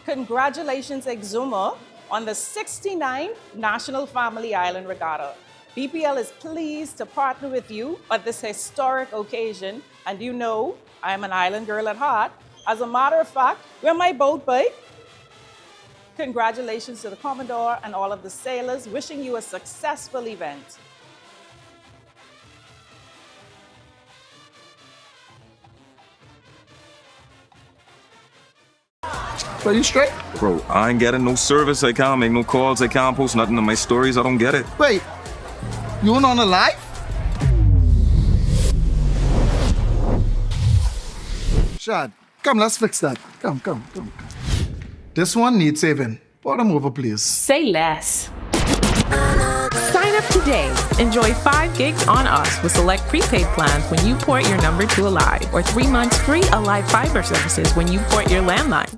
Congratulations, Exuma, on the 69th National Family Island Regatta. BPL is pleased to partner with you at this historic occasion, and you know I'm an island girl at heart. As a matter of fact, we're my boat bike. Congratulations to the Commodore and all of the sailors, wishing you a successful event. Are you straight? Bro, I ain't getting no service. I can't make no calls. I can't post nothing on my stories. I don't get it. Wait, you weren't on a live? Shad, come, let's fix that. Come. This one needs saving. Pour them over, please. Say less. Sign up today. Enjoy 5 gigs on us with select prepaid plans when you port your number to Alive, or 3 months free Alive fiber services when you port your landline.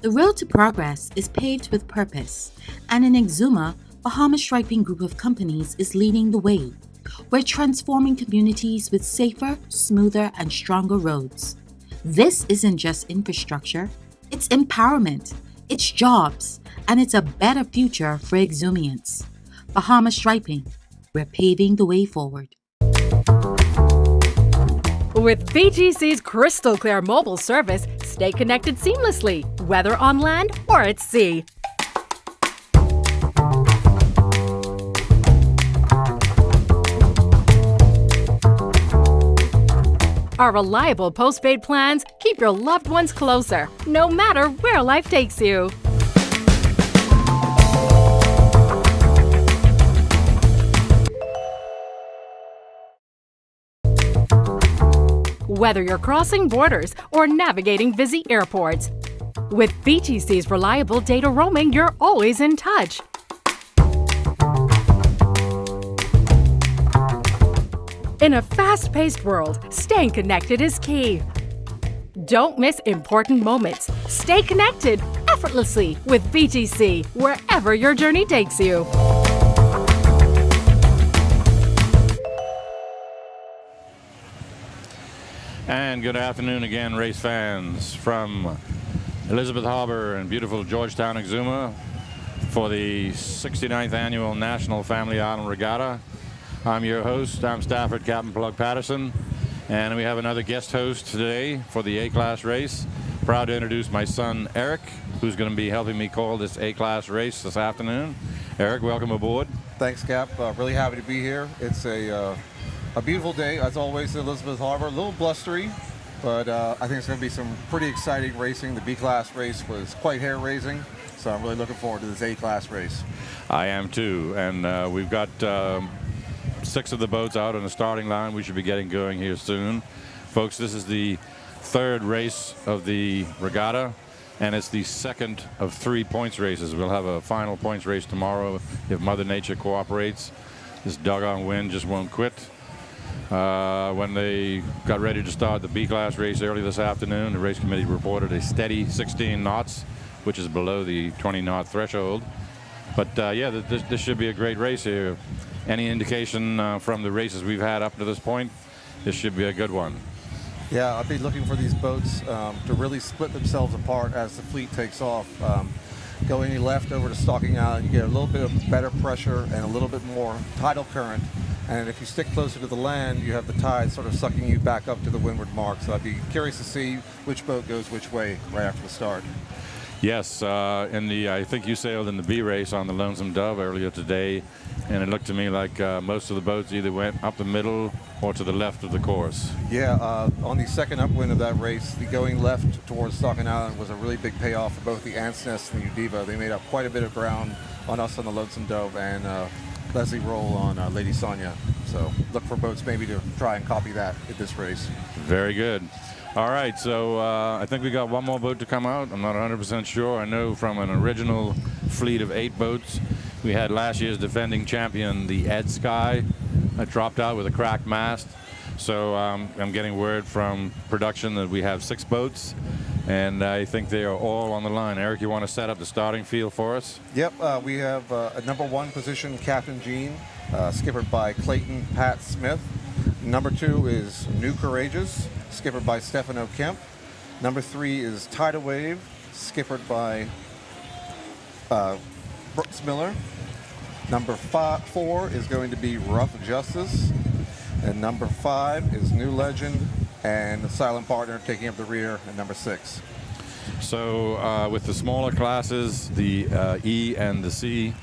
The road to progress is paved with purpose, and in Exuma, Bahamas Striping Group of Companies is leading the way. We're transforming communities with safer, smoother, and stronger roads. This isn't just infrastructure, it's empowerment, it's jobs, and it's a better future for Exumians. Bahamas Striping, we're paving the way forward. With BGC's crystal clear mobile service, stay connected seamlessly, whether on land or at sea. Our reliable postpaid plans keep your loved ones closer, no matter where life takes you. Whether you're crossing borders or navigating busy airports, with BGC's reliable data roaming, you're always in touch. In a fast-paced world, staying connected is key. Don't miss important moments. Stay connected effortlessly with BGC, wherever your journey takes you. And good afternoon again, race fans from Elizabeth Harbor and beautiful Georgetown, Exuma, for the 69th Annual National Family Island Regatta. I'm your host, I'm Stafford Captain Plug Patterson, and we have another guest host today for the A-Class race. Proud to introduce my son, Eric, who's going to be helping me call this A-Class race this afternoon. Eric, welcome aboard. Thanks, Cap. Really happy to be here. It's a beautiful day, as always, in Elizabeth Harbor. A little blustery, but I think it's going to be some pretty exciting racing. The B-Class race was quite hair-raising, so I'm really looking forward to this A-Class race. I am too, and we've got 6 of the boats out on the starting line. We should be getting going here soon. Folks, this is the 3rd race of the regatta, and it's the 2nd of 3 points races. We'll have a final points race tomorrow if Mother Nature cooperates. This doggone wind just won't quit. When they got ready to start the B-Class race early this afternoon, the race committee reported a steady 16 knots, which is below the 20-knot threshold. But yeah, this should be a great race here. Any indication from the races we've had up to this point, this should be a good one. Yeah, I'll be looking for these boats to really split themselves apart as the fleet takes off. Going left over to Stalking Island, you get a little bit of better pressure and a little bit more tidal current. And if you stick closer to the land, you have the tide sort of sucking you back up to the windward mark. So I'd be curious to see which boat goes which way right after the start. Yes, I think you sailed in the B race on the Lonesome Dove earlier today, and it looked to me like most of the boats either went up the middle or to the left of the course. Yeah, on the second upwind of that race, the going left towards Stalking Island was a really big payoff for both the Ant's Nest and the Udiva. They made up quite a bit of ground on us on the Lonesome Dove and Leslie Roll on Lady Sonia. So look for boats maybe to try and copy that at this race. Very good. All right, so I think we got one more boat to come out. I'm not 100% sure. I know from an original fleet of 8 boats, we had last year's defending champion, the Ed Sky, that dropped out with a cracked mast. So I'm getting word from production that we have 6 boats, and I think they are all on the line. Eric, you want to set up the starting field for us? Yep, we have a number 1 position, Captain Gene, skippered by Clayton Pat Smith. Number 2 is New Courageous, skippered by Stefano Kemp. Number 3 is Tidal Wave, skippered by Brooks Miller. Number 4 is going to be Rough Justice. And number 5 is New Legend and Silent Partner taking up the rear at number 6. So with the smaller classes, the E and the C,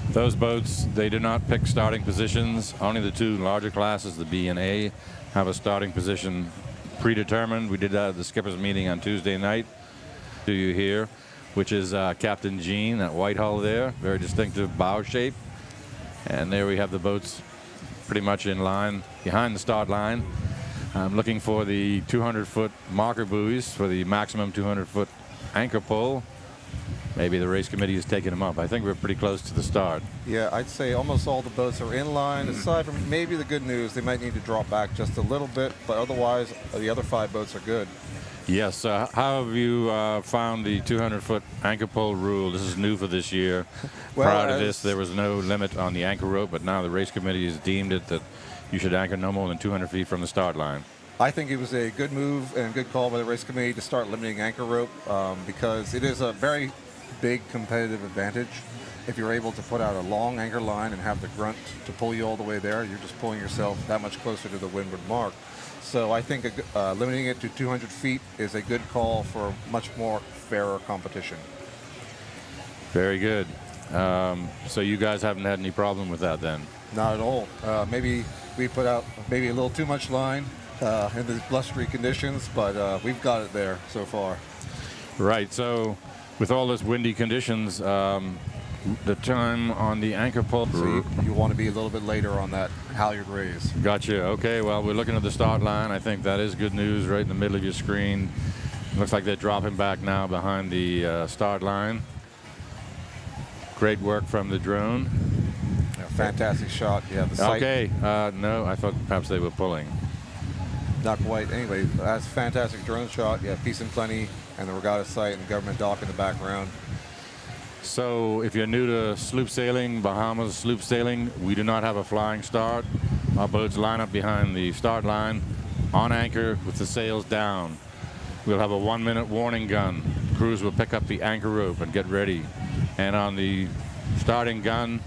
those boats, they do not pick starting positions. Only the 2 larger classes, the B and A, have a starting position predetermined. We did that at the skippers meeting on Tuesday night. Do you hear? Which is Captain Gene, that white hull there, very distinctive bow shape. And there we have the boats pretty much in line behind the start line. I'm looking for the 200-foot marker buoys for the maximum 200-foot anchor pull. Maybe the race committee is taking them up. I think we're pretty close to the start. Yeah, I'd say almost all the boats are in line. Aside from maybe the good news, they might need to drop back just a little bit, but otherwise the other 5 boats are good. Yes. How have you found the 200-foot anchor pull rule? This is new for this year. Well, prior to this, there was no limit on the anchor rope, but now the race committee has deemed it that you should anchor no more than 200 feet from the start line. I think it was a good move and good call by the race committee to start limiting anchor rope because it is a very big competitive advantage. If you're able to put out a long anchor line and have the grunt to pull you all the way there, you're just pulling yourself that much closer to the windward mark. So I think limiting it to 200 feet is a good call for much more fairer competition. Very good. So you guys haven't had any problem with that then? Not at all. Maybe we put out maybe a little too much line in the blustery conditions, but we've got it there so far. Right. So with all those windy conditions, the time on the anchor pull. So you want to be a little bit later on that halyard raise. Gotcha. Okay. Well, we're looking at the start line. I think that is good news right in the middle of your screen. Looks like they're dropping back now behind the start line. Great work from the drone. Yeah, fantastic shot. Yeah, the sight. Okay. No, I thought perhaps they were pulling. Not quite. Anyway, that's a fantastic drone shot. Yeah, Peace and Plenty and the Regatta site and government dock in the background. So if you're new to sloop sailing, Bahamas sloop sailing, we do not have a flying start. Our boats line up behind the start line on anchor with the sails down. We'll have a 1-minute warning gun. Crews will pick up the anchor rope and get ready. And on the starting gun,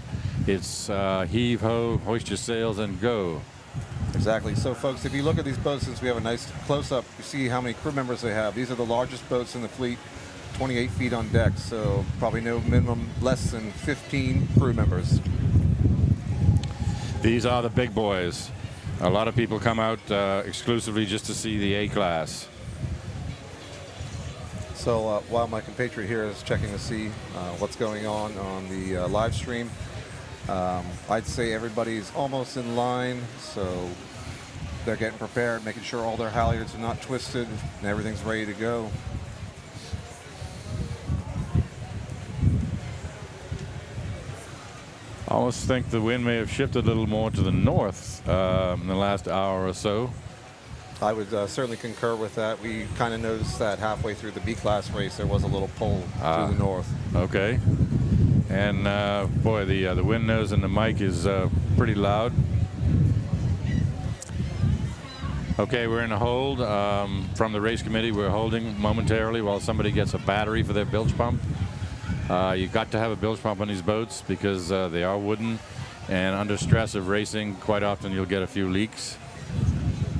it's heave ho, hoist your sails and go. Exactly. So folks, if you look at these boats, since we have a nice close-up, you see how many crew members they have. These are the largest boats in the fleet, 28 feet on deck, so probably no minimum less than 15 crew members. These are the big boys. A lot of people come out exclusively just to see the A-class. So while my compatriot here is checking to see what's going on the live stream, I'd say everybody's almost in line, so they're getting prepared, making sure all their halyards are not twisted and everything's ready to go. I almost think the wind may have shifted a little more to the north in the last hour or so. I would certainly concur with that. We kind of noticed that halfway through the B-class race there was a little pull to the north. Okay. And boy, the wind nose and the mic is pretty loud. Okay, we're in a hold from the race committee. We're holding momentarily while somebody gets a battery for their bilge pump. You got to have a bilge pump on these boats because they are wooden, and under stress of racing, quite often you'll get a few leaks.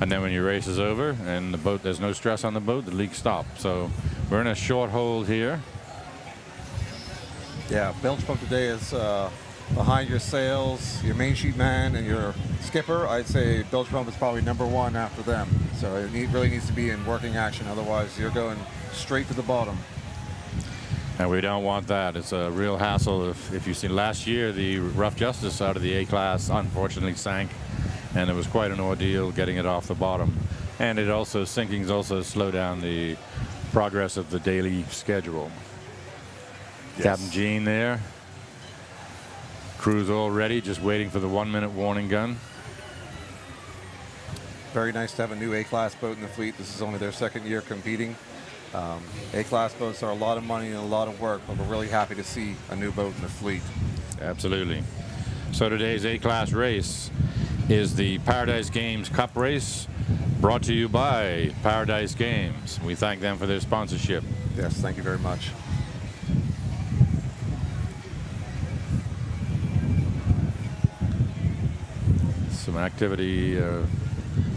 And then when your race is over and the boat, there's no stress on the boat, the leaks stop. So we're in a short hold here. Yeah, bilge pump today is behind your sails, your main sheet man, and your skipper. I'd say bilge pump is probably number 1 after them. So it really needs to be in working action. Otherwise, you're going straight to the bottom. And we don't want that. It's a real hassle. If you see last year, the Rough Justice out of the A-class unfortunately sank, and it was quite an ordeal getting it off the bottom. And it also, sinkings also slow down the progress of the daily schedule. Yes. Captain Gene there. Crew's all ready, just waiting for the 1-minute warning gun. Very nice to have a new A-class boat in the fleet. This is only their 2nd year competing. A-class boats are a lot of money and a lot of work, but we're really happy to see a new boat in the fleet. Absolutely. So today's A-class race is the Paradise Games Cup Race, brought to you by Paradise Games. We thank them for their sponsorship. Yes, thank you very much. Some activity,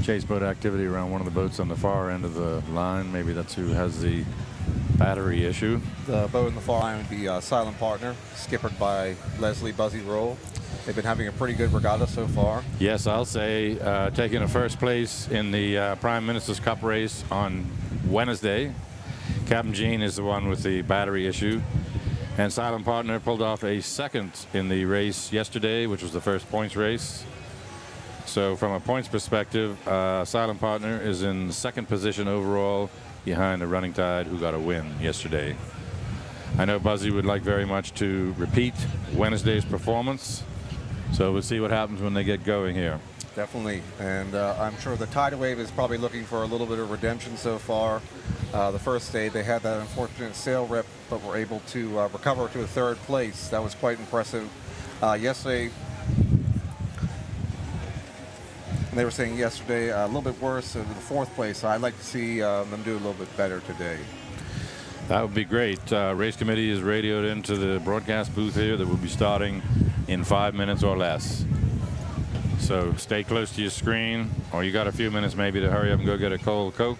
chase boat activity around one of the boats on the far end of the line. Maybe that's who has the battery issue. The boat in the far line would be Silent Partner, skippered by Leslie Buzzy Roll. They've been having a pretty good regatta so far. Yes, I'll say taking a first place in the Prime Minister's Cup race on Wednesday. Captain Jean is the one with the battery issue. And Silent Partner pulled off a second in the race yesterday, which was the first points race. So from a points perspective, Silent Partner is in second position overall behind the Running Tide, who got a win yesterday. I know Buzzy would like very much to repeat Wednesday's performance. So we'll see what happens when they get going here. Definitely, and I'm sure the Tidal Wave is probably looking for a little bit of redemption so far. The first day they had that unfortunate sail rip, but were able to recover to a third place. That was quite impressive. Yesterday, they were saying yesterday a little bit worse in the fourth place. So I'd like to see them do a little bit better today. That would be great. Race committee is radioed into the broadcast booth here that will be starting in 5 minutes or less. So stay close to your screen, or you got a few minutes maybe to hurry up and go get a cold Coke.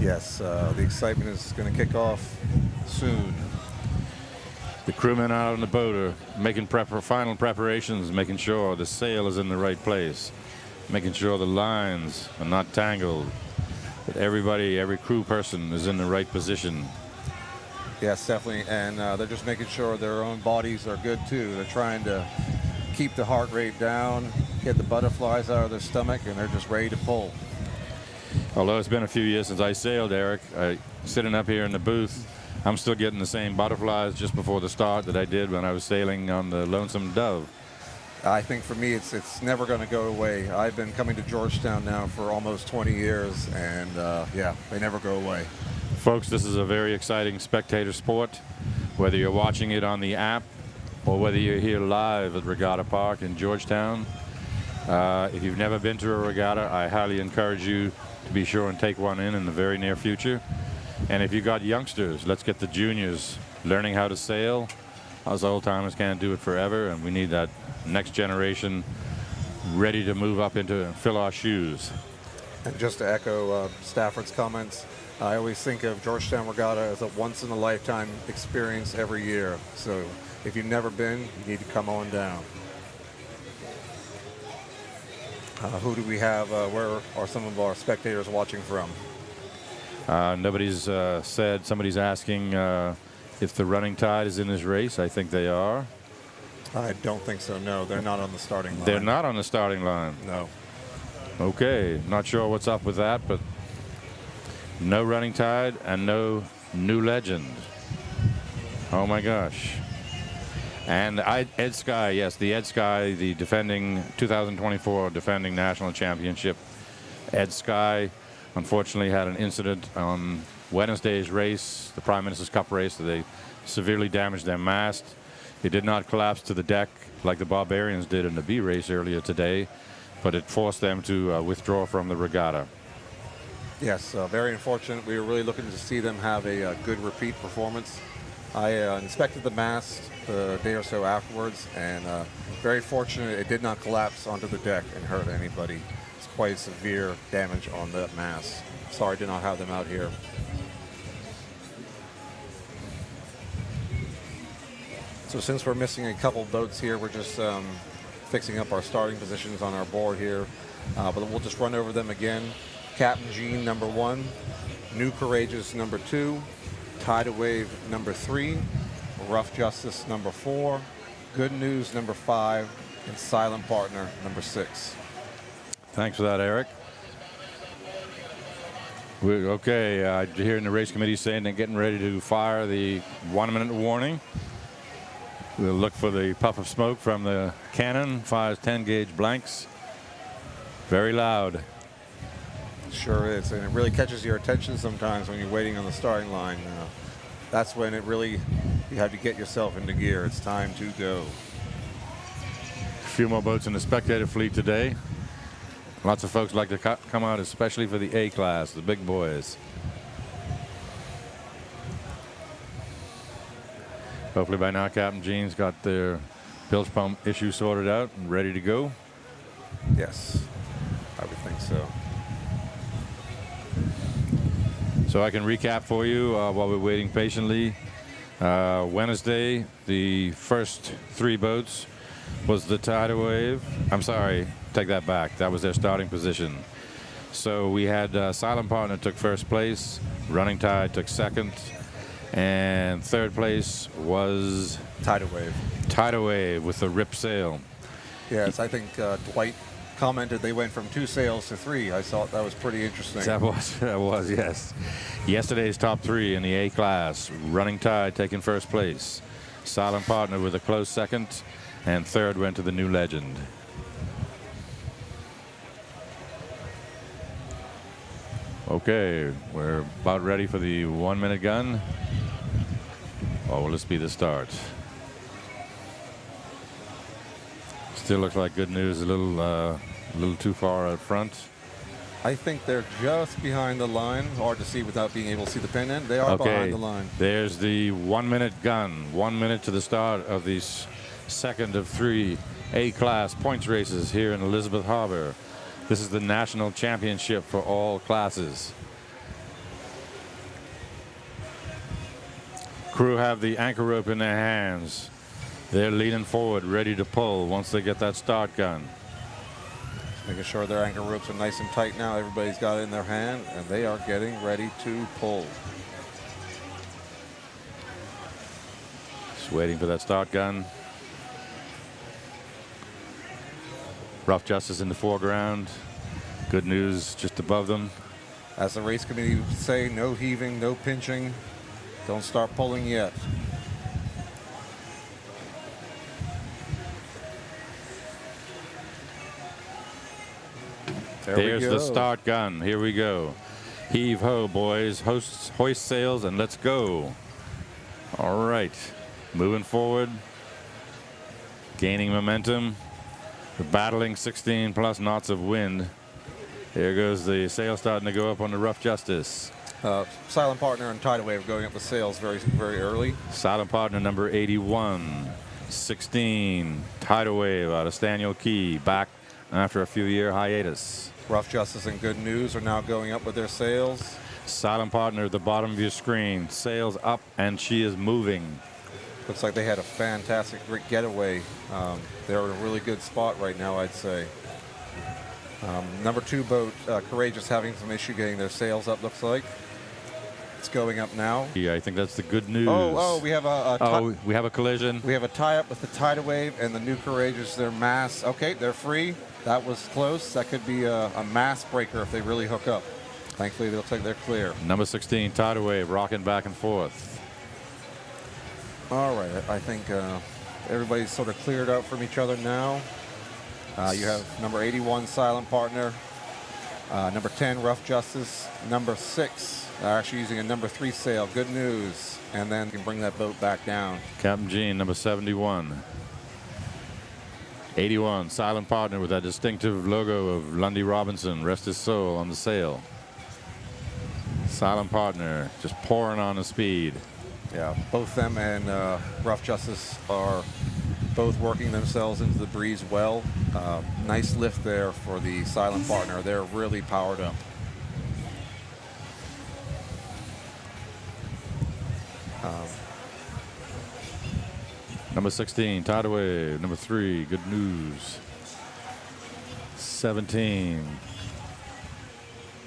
Yes, the excitement is going to kick off soon. The crewmen out on the boat are making final preparations, making sure the sail is in the right place, making sure the lines are not tangled, that everybody, every crew person is in the right position. Yes, definitely, and they're just making sure their own bodies are good too. They're trying to keep the heart rate down, get the butterflies out of their stomach, and they're just ready to pull. Although it's been a few years since I sailed, Eric, sitting up here in the booth, I'm still getting the same butterflies just before the start that I did when I was sailing on the Lonesome Dove. I think for me, it's never going to go away. I've been coming to Georgetown now for almost 20 years, and yeah, they never go away. Folks, this is a very exciting spectator sport, whether you're watching it on the app or whether you're here live at Regatta Park in Georgetown. If you've never been to a regatta, I highly encourage you to be sure and take one in the very near future. And if you got youngsters, let's get the juniors learning how to sail. Us old timers can't do it forever, and we need that next generation ready to move up into and fill our shoes. And just to echo Stafford's comments, I always think of Georgetown Regatta as a once-in-a-lifetime experience every year. So if you've never been, you need to come on down. Who do we have? Where are some of our spectators watching from? Nobody's said. Somebody's asking if the Running Tide is in this race. I think they are. I don't think so, no. They're not on the starting line. They're not on the starting line? No. Okay, not sure what's up with that, but no Running Tide and no New Legend. Oh my gosh. And Ed Sky, yes, the Ed Sky, the defending 2024 defending national championship. Ed Sky unfortunately had an incident on Wednesday's race, the Prime Minister's Cup race, that they severely damaged their mast. It did not collapse to the deck like the Barbarians did in the B race earlier today, but it forced them to withdraw from the regatta. Yes, very unfortunate. We were really looking to see them have a good repeat performance. I inspected the mast the day or so afterwards, and very fortunate it did not collapse onto the deck and hurt anybody. It's quite severe damage on that mast. Sorry to not have them out here. So since we're missing a couple boats here, we're just fixing up our starting positions on our board here. But we'll just run over them again. Captain Jean, number 1. New Courageous, number 2. Tidal Wave, number 3. Rough Justice, number 4. Good News, number 5. And Silent Partner, number 6. Thanks for that, Eric. Okay, hearing the race committee saying they're getting ready to fire the 1-minute warning. We'll look for the puff of smoke from the cannon. Fires 10-gauge blanks. Very loud. Sure is, and it really catches your attention sometimes when you're waiting on the starting line. That's when it really, you have to get yourself into gear. It's time to go. few more boats in the spectator fleet today. Lots of folks like to come out, especially for the A class, the big boys. Hopefully by now Captain Gene's got their bilge pump issue sorted out and ready to go. Yes, I would think so. So I can recap for you while we're waiting patiently. Wednesday, the first 3 boats was the tidal wave. I'm sorry, take that back. That was their starting position. So we had Silent Partner took first place, Running Tide took second, and third place was Tidal Wave. Tidal Wave with the rip sail. Yes, I think Dwight commented they went from 2 sails to 3. I thought that was pretty interesting. That was, yes. Yesterday's top 3 in the A class. Running Tide taking first place. Silent Partner with a close second, and third went to the New Legend. Okay, we're about ready for the 1-minute gun. Oh, will this be the start? Still looks like good news. A little too far out front. I think they're just behind the line. Hard to see without being able to see the pin end. They are behind the line. There's the 1-minute gun. 1 minute to the start of the second of 3 A-class points races here in Elizabeth Harbor. This is the national championship for all classes. Crew have the anchor rope in their hands. They're leaning forward, ready to pull once they get that start gun. Making sure their anchor ropes are nice and tight now. Everybody's got it in their hand, and they are getting ready to pull. Just waiting for that start gun. Rough Justice in the foreground. Good news just above them. As the race committee would say, no heaving, no pinching. Don't start pulling yet. There's the start gun. Here we go. Heave ho, boys. Hoist sails and let's go. All right. Moving forward. Gaining momentum. We're battling 16 plus knots of wind. Here goes the sail starting to go up on the Rough Justice. Silent Partner and Tidal Wave going up the sails very, very early. Silent Partner number 81. 16. Tidal Wave out of Staniel Key. Back after a few-year hiatus. Rough Justice and Good News are now going up with their sails. Silent Partner at the bottom of your screen. Sails up and she is moving. Looks like they had a fantastic getaway. They're in a really good spot right now, I'd say. Number 2 boat, Courageous, having some issue getting their sails up, looks like. It's going up now. Yeah, I think that's the good news. We have we have a collision. We have a tie-up with the Tidal Wave and the new Courageous, their mass. Okay, they're free. That was close. That could be a mass breaker if they really hook up. Thankfully, they're clear. Number 16, Tidal Wave, rocking back and forth. All right, I think everybody's sort of cleared out from each other now. You have number 81, Silent Partner. Number 10, Rough Justice. Number 6, actually using a number 3 sail. Good News. And then you can bring that boat back down. Captain Gene, number 71. 81, Silent Partner with that distinctive logo of Lundy Robinson, rest his soul, on the sail. Silent Partner just pouring on the speed. Yeah, both them and Rough Justice are both working themselves into the breeze well. Nice lift there for the Silent Partner. They're really powered up. Number 16, Tidal Wave. Number 3, Good News. 17.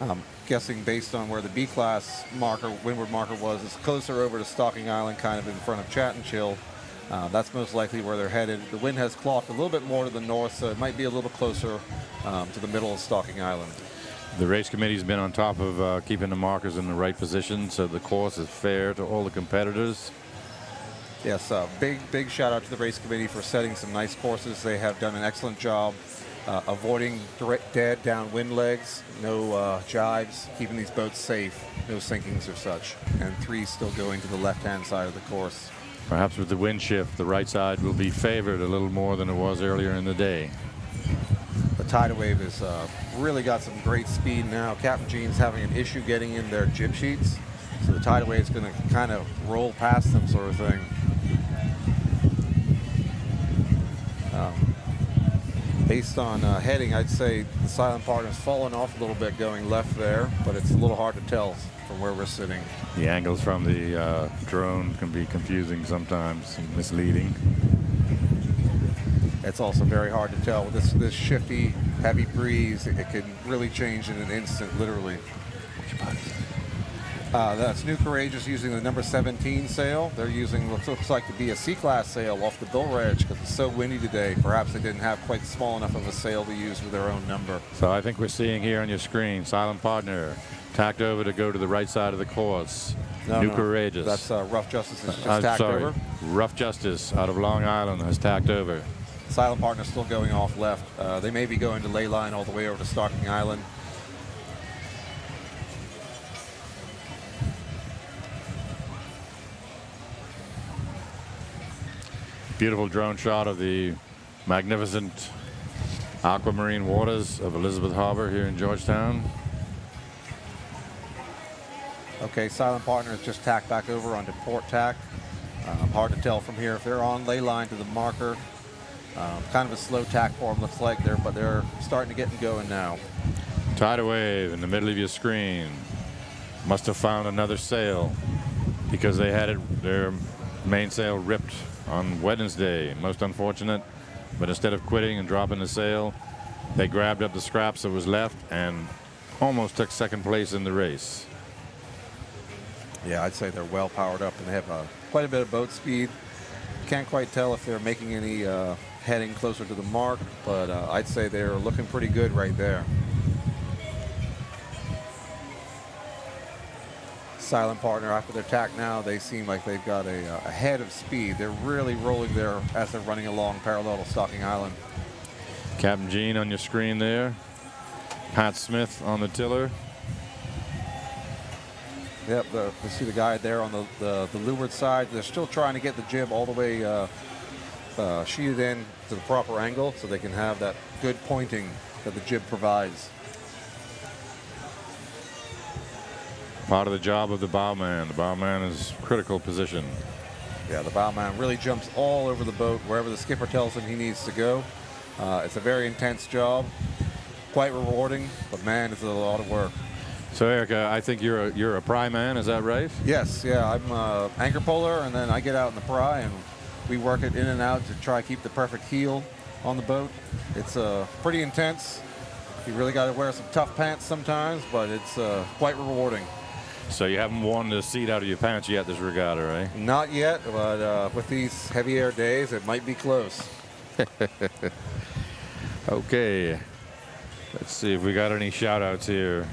I'm guessing based on where the B-class marker, windward marker was, it's closer over to Stalking Island, kind of in front of Chat and Chill. That's most likely where they're headed. The wind has clocked a little bit more to the north, so it might be a little closer to the middle of Stalking Island. The race committee's been on top of keeping the markers in the right position, so the course is fair to all the competitors. Yes, big shout out to the race committee for setting some nice courses. They have done an excellent job avoiding dead downwind legs, no jibes, keeping these boats safe, no sinkings or such. And 3 still going to the left-hand side of the course. Perhaps with the wind shift, the right side will be favored a little more than it was earlier in the day. The tidal wave has really got some great speed now. Captain Gene's having an issue getting in their jib sheets, so the tidal wave is going to kind of roll past them, sort of thing. Based on heading, I'd say the Silent Partner's fallen off a little bit going left there, but it's a little hard to tell from where we're sitting. The angles from the drone can be confusing sometimes and misleading. It's also very hard to tell with this shifty, heavy breeze. It can really change in an instant, literally. That's New Courageous using the number 17 sail. They're using what looks like to be a C-class sail off the Bull Edge because it's so windy today. Perhaps they didn't have quite small enough of a sail to use with their own number. So I think we're seeing here on your screen, Silent Partner tacked over to go to the right side of the course. New Courageous. That's Rough Justice has just tacked over. Rough Justice out of Long Island has tacked over. Silent Partner still going off left. They may be going to ley line all the way over to Stocking Island. Beautiful drone shot of the magnificent aquamarine waters of Elizabeth Harbor here in Georgetown. Okay, Silent Partner has just tacked back over onto port tack. Hard to tell from here if they're on ley line to the marker. Kind of a slow tack for them, looks like there, but they're starting to get going now. Tidal wave in the middle of your screen. Must have found another sail because they had their main sail ripped on Wednesday. Most unfortunate, but instead of quitting and dropping the sail, they grabbed up the scraps that was left and almost took second place in the race. Yeah, I'd say they're well powered up and they have quite a bit of boat speed. Can't quite tell if they're making any heading closer to the mark, but I'd say they're looking pretty good right there. Silent Partner, after their tack now, they seem like they've got a head of speed. They're really rolling there as they're running along parallel to Stocking Island. Captain Gene on your screen there. Pat Smith on the tiller. Yep, you see the guy there on the leeward side. They're still trying to get the jib all the way sheeted in to the proper angle so they can have that good pointing that the jib provides. Part of the job of the bowman. The bowman is critical position. Yeah, the bowman really jumps all over the boat wherever the skipper tells him he needs to go. It's a very intense job, quite rewarding, but man, it's a lot of work. So Erica, I think you're a pry man, is that right? Yes, yeah, I'm an anchor puller, and then I get out in the pry, and we work it in and out to try to keep the perfect heel on the boat. It's pretty intense. You really got to wear some tough pants sometimes, but it's quite rewarding. So you haven't worn the seat out of your pants yet this regatta, right? Not yet, but with these heavy air days, it might be close. Okay, let's see if we got any shout outs here.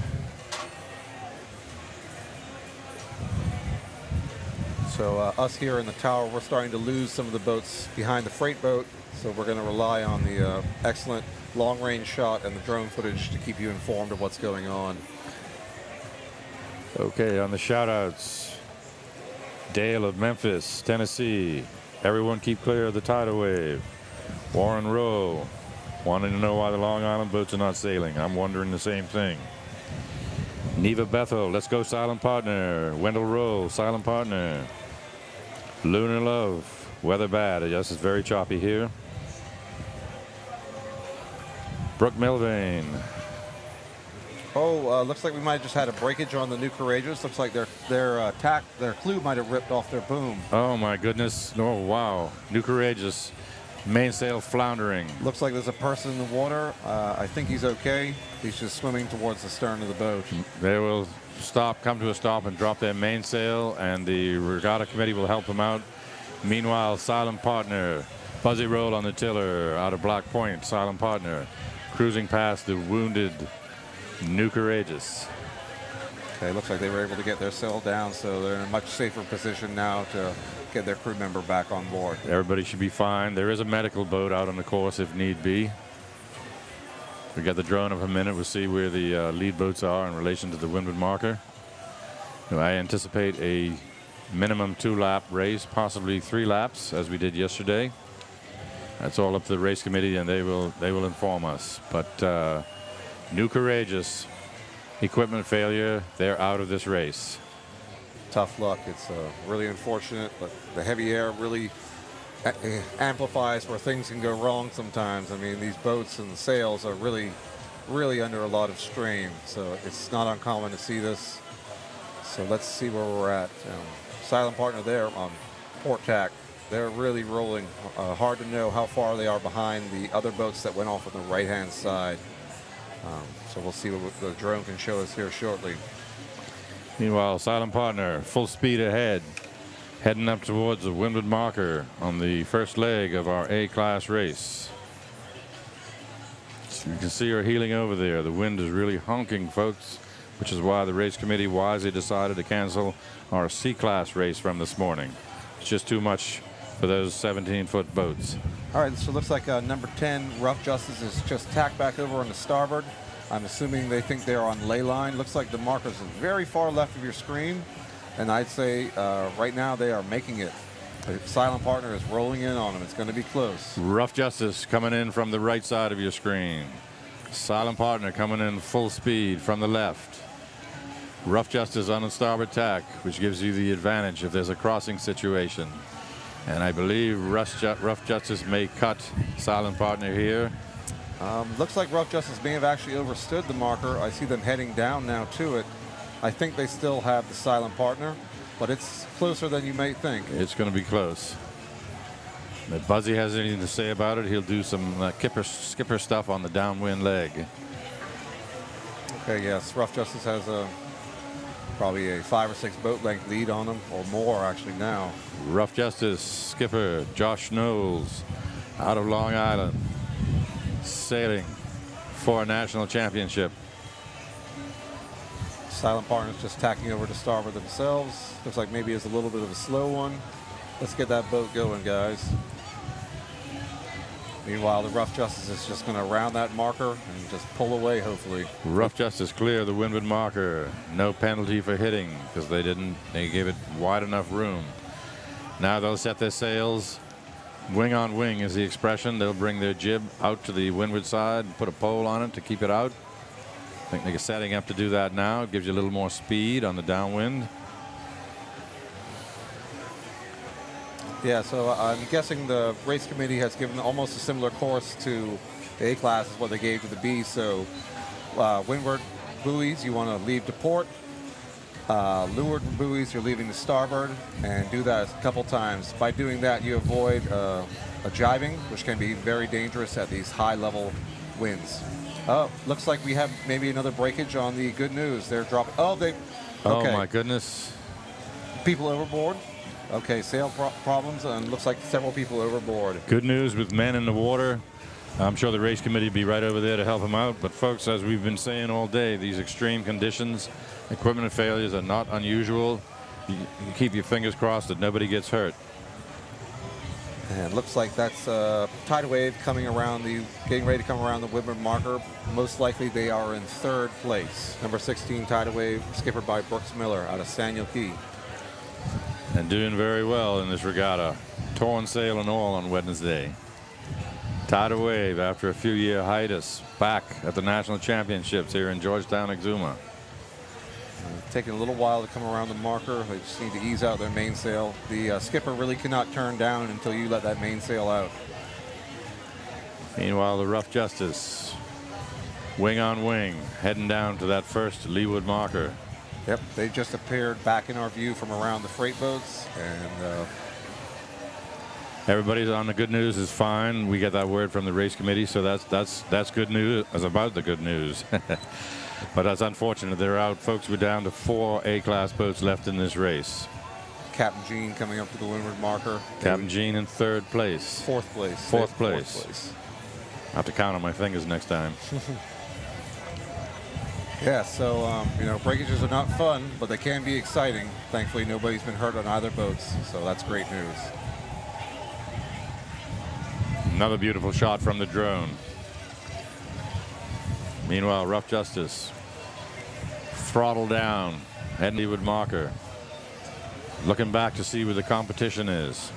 So us here in the tower, we're starting to lose some of the boats behind the freight boat, so we're going to rely on the excellent long-range shot and the drone footage to keep you informed of what's going on. Okay, on the shout-outs, Dale of Memphis, Tennessee. Everyone keep clear of the tidal wave. Warren Rowe, wanting to know why the Long Island boats are not sailing. I'm wondering the same thing. Neva Bethel, let's go Silent Partner. Wendell Rowe, Silent Partner. Lunar Love, weather bad. Yes, it's very choppy here. Brooke Milvain. Oh, looks like we might have just had a breakage on the New Courageous. Looks like their clew might have ripped off their boom. Oh my goodness! Oh wow! New Courageous, mainsail floundering. Looks like there's a person in the water. I think he's okay. He's just swimming towards the stern of the boat. They will come to a stop and drop their mainsail, and the regatta committee will help them out. Meanwhile, Silent Partner, fuzzy roll on the tiller out of Black Point. Silent Partner, cruising past the wounded New Courageous. Okay, looks like they were able to get their sail down, so they're in a much safer position now to get their crew member back on board. Everybody should be fine. There is a medical boat out on the course if need be. We got the drone of a minute. We'll see where the lead boats are in relation to the windward marker. I anticipate a minimum 2-lap race, possibly 3 laps, as we did yesterday. That's all up to the race committee, and they will inform us. But New Courageous, equipment failure, they're out of this race. Tough luck. It's really unfortunate, but the heavy air really amplifies where things can go wrong sometimes. I mean, these boats and sails are really under a lot of strain, so it's not uncommon to see this. So let's see where we're at. Silent partner there on port tack. They're really rolling. Hard to know how far they are behind the other boats that went off on the right-hand side. So we'll see what the drone can show us here shortly. Meanwhile, silent partner, full speed ahead, heading up towards the windward marker on the first leg of our A-class race. So you can see her heeling over there. The wind is really honking, folks, which is why the race committee wisely decided to cancel our C-class race from this morning. It's just too much for those 17-foot boats. All right, so it looks like number 10, Rough Justice, is just tacked back over on the starboard. I'm assuming they think they're on ley line. Looks like the marker's very far left of your screen, and I'd say right now they are making it. The silent partner is rolling in on them. It's going to be close. Rough Justice coming in from the right side of your screen. Silent partner coming in full speed from the left. Rough Justice on the starboard tack, which gives you the advantage if there's a crossing situation. And I believe Rough Justice may cut silent partner here. Looks like Rough Justice may have actually overstood the marker. I see them heading down now to it. I think they still have the silent partner, but it's closer than you may think. It's going to be close. If Buzzy has anything to say about it, he'll do some skipper stuff on the downwind leg. Okay, yes, Rough Justice has probably a 5 or 6 boat length lead on them, or more actually now. Rough Justice skipper Josh Knowles out of Long Island, sailing for a national championship. Silent partners just tacking over to starboard themselves. Looks like maybe it's a little bit of a slow one. Let's get that boat going, guys. Meanwhile, the Rough Justice is just going to round that marker and just pull away, hopefully. Rough Justice clear the windward marker. No penalty for hitting because they gave it wide enough room. Now they'll set their sails. Wing on wing is the expression. They'll bring their jib out to the windward side and put a pole on it to keep it out. I think they're setting up to do that now. It gives you a little more speed on the downwind. Yeah, so I'm guessing the race committee has given almost a similar course to the A-class as what they gave to the B. So windward buoys, you want to leave to port. Leeward buoys, you're leaving to starboard, and do that a couple times. By doing that, you avoid a jibing, which can be very dangerous at these high-level winds. Oh, looks like we have maybe another breakage on the Good News. They're dropping. Oh, okay. Oh my goodness! People overboard. Okay, sail problems, and looks like several people overboard. Good News with men in the water. I'm sure the race committee will be right over there to help them out. But folks, as we've been saying all day, these extreme conditions, equipment failures are not unusual. You keep your fingers crossed that nobody gets hurt. And looks like that's a tidal wave coming around getting ready to come around the windward marker. Most likely they are in 3rd place. Number 16 tidal wave, skippered by Brooks Miller out of Saniel Key. And doing very well in this regatta. Torn sail and all on Wednesday. Tidal wave after a few-year hiatus, back at the national championships here in Georgetown, Exuma. It's taking a little while to come around the marker. They just need to ease out their mainsail. The skipper really cannot turn down until you let that mainsail out. Meanwhile, the Rough Justice, wing on wing, heading down to that first leeward marker. Yep, they just appeared back in our view from around the freight boats, and everybody's on the Good News is fine. We get that word from the race committee, so that's good news. As about the good news. But that's unfortunate. They're out, folks. We're down to 4 A-class boats left in this race. Captain Gene coming up to the windward marker. Captain Gene in 3rd place. 4th place. 4th place. I'll have to count on my fingers next time. Yeah, so, you know, breakages are not fun, but they can be exciting. Thankfully, nobody's been hurt on either boats, so that's great news. Another beautiful shot from the drone. Meanwhile, Rough Justice, throttle down, heading leeward marker. looking back to see where the competition is.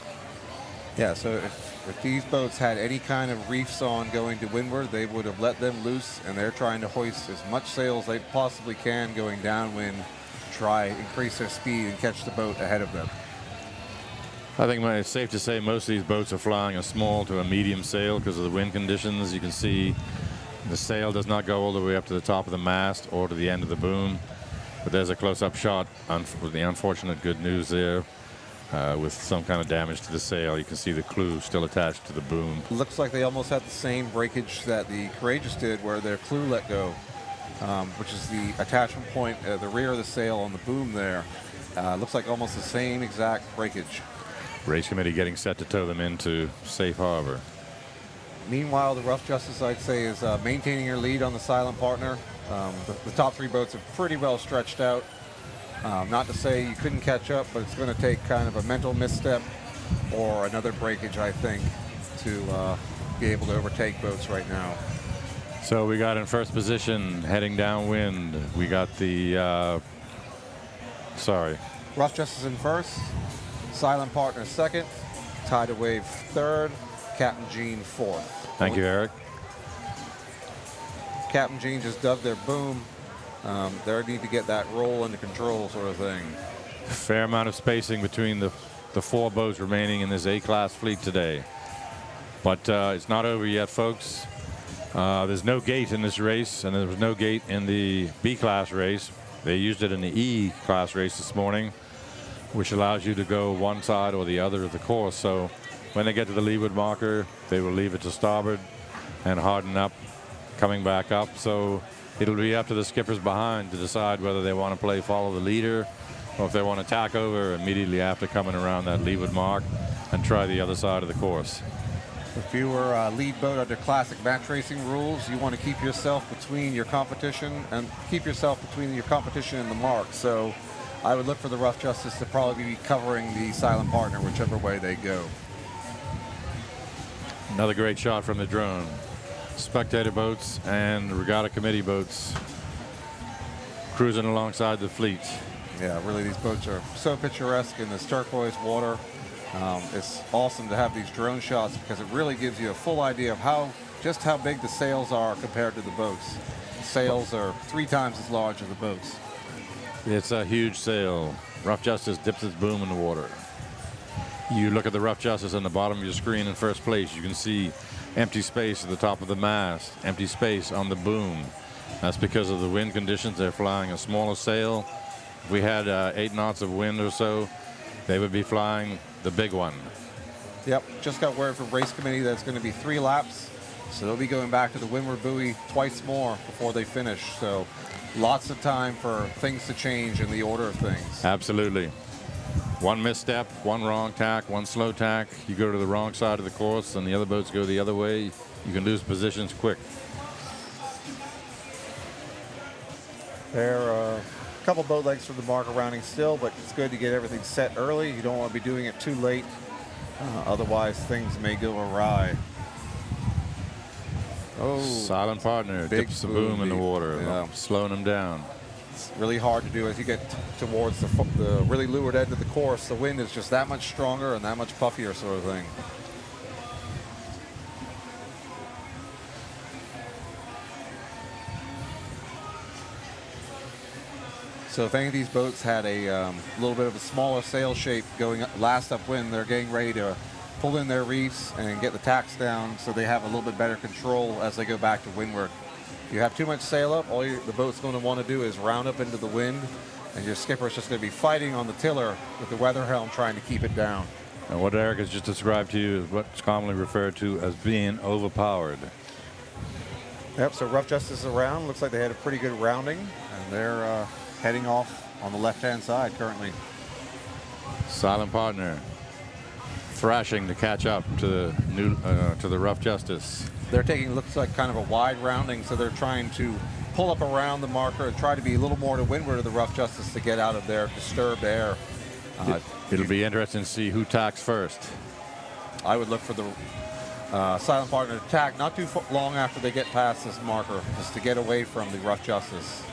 Yeah, so if these boats had any kind of reefs on going to windward, they would have let them loose, and they're trying to hoist as much sail as they possibly can going downwind, try increase their speed and catch the boat ahead of them. I think it's safe to say most of these boats are flying a small to a medium sail because of the wind conditions. You can see the sail does not go all the way up to the top of the mast or to the end of the boom. But there's a close-up shot with the unfortunate good news there with some kind of damage to the sail. You can see the clew still attached to the boom. Looks like they almost had the same breakage that the Courageous did, where their clew let go, which is the attachment point at the rear of the sail on the boom there. Looks like almost the same exact breakage. Race committee getting set to tow them into safe harbor. Meanwhile, the Rough Justice, I'd say, is maintaining her lead on the Silent Partner. The top three boats are pretty well stretched out. Not to say you couldn't catch up, but it's going to take kind of a mental misstep or another breakage, I think, to be able to overtake boats right now. So we got in first position heading downwind. We got the, Rough Justice in first, Silent Partner second, Tidal Wave third, Captain Gene fourth. Thank you, Eric. Captain Gene just dubbed their boom. They need to get that roll under control sort of thing. Fair amount of spacing between the four boats remaining in this A-class fleet today. But it's not over yet, folks. There's no gate in this race, and there was no gate in the B-class race. They used it in the E-class race this morning, which allows you to go one side or the other of the course. So when they get to the leeward marker, they will leave it to starboard and harden up, coming back up. So it'll be up to the skippers behind to decide whether they want to play follow the leader or if they want to tack over immediately after coming around that leeward mark and try the other side of the course. If you were a lead boat under classic match racing rules, you want to keep yourself between your competition and the mark. So I would look for the Rough Justice to probably be covering the Silent Partner whichever way they go. Another great shot from the drone. Spectator boats and regatta committee boats cruising alongside the fleet. Yeah, really, these boats are so picturesque in this turquoise water. It's awesome to have these drone shots because it really gives you a full idea of just how big the sails are compared to the boats. The sails are 3 times as large as the boats. It's a huge sail. Rough Justice dips its boom in the water. You look at the Rough Justice on the bottom of your screen in first place. You can see empty space at the top of the mast, empty space on the boom. That's because of the wind conditions. They're flying a smaller sail. If we had 8 knots of wind or so, they would be flying the big one. Yep, just got word from race committee that it's going to be 3 laps. So they'll be going back to the windward buoy twice more before they finish. So lots of time for things to change in the order of things. Absolutely. One misstep, one wrong tack, one slow tack. You go to the wrong side of the course and the other boats go the other way. You can lose positions quick. There are a couple boat legs from the marker rounding still, but it's good to get everything set early. You don't want to be doing it too late. Otherwise, things may go awry. Oh, Silent Partner dips the boom in the water, slowing them down. It's really hard to do as you get towards the really leeward end of the course. The wind is just that much stronger and that much puffier sort of thing. So if any of these boats had a little bit of a smaller sail shape going last upwind, they're getting ready to pull in their reefs and get the tacks down so they have a little bit better control as they go back to windward. If you have too much sail up, all the boat's going to want to do is round up into the wind, and your skipper's just going to be fighting on the tiller with the weather helm trying to keep it down. And what Eric has just described to you is what's commonly referred to as being overpowered. Yep, so Rough Justice is around. Looks like they had a pretty good rounding, and they're heading off on the left-hand side currently. Silent Partner thrashing to catch up to the Rough Justice. They're taking, looks like, kind of a wide rounding, so they're trying to pull up around the marker and try to be a little more to windward of the Rough Justice to get out of their disturbed air. It'll be interesting to see who tacks first. I would look for the Silent Partner to tack not too long after they get past this marker, just to get away from the Rough Justice.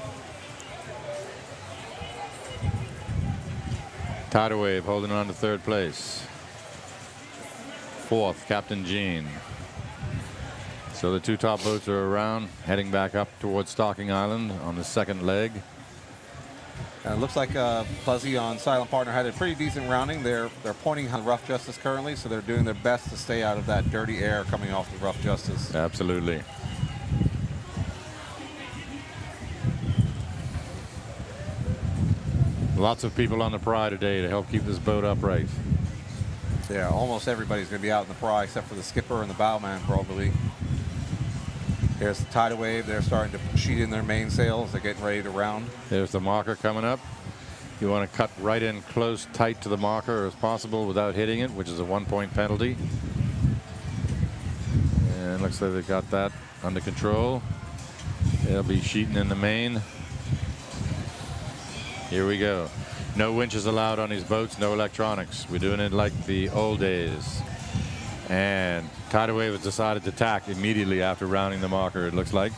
Tidal Wave holding on to third place. Fourth, Captain Gene. So the two top boats are around, heading back up towards Stocking Island on the second leg. And it looks like Fuzzy on Silent Partner had a pretty decent rounding. They're pointing on Rough Justice currently, so they're doing their best to stay out of that dirty air coming off the Rough Justice. Absolutely. Lots of people on the Pry today to help keep this boat upright. Yeah, almost everybody's going to be out in the Pry except for the skipper and the bowman probably. Here's the Tidal Wave. They're starting to sheet in their mainsails. They're getting ready to round. There's the marker coming up. You want to cut right in close, tight to the marker as possible without hitting it, which is a 1-point penalty. And looks like they've got that under control. They'll be sheeting in the main. Here we go. No winches allowed on these boats, no electronics. We're doing it like the old days. And Tidal Wave has decided to tack immediately after rounding the marker, it looks like.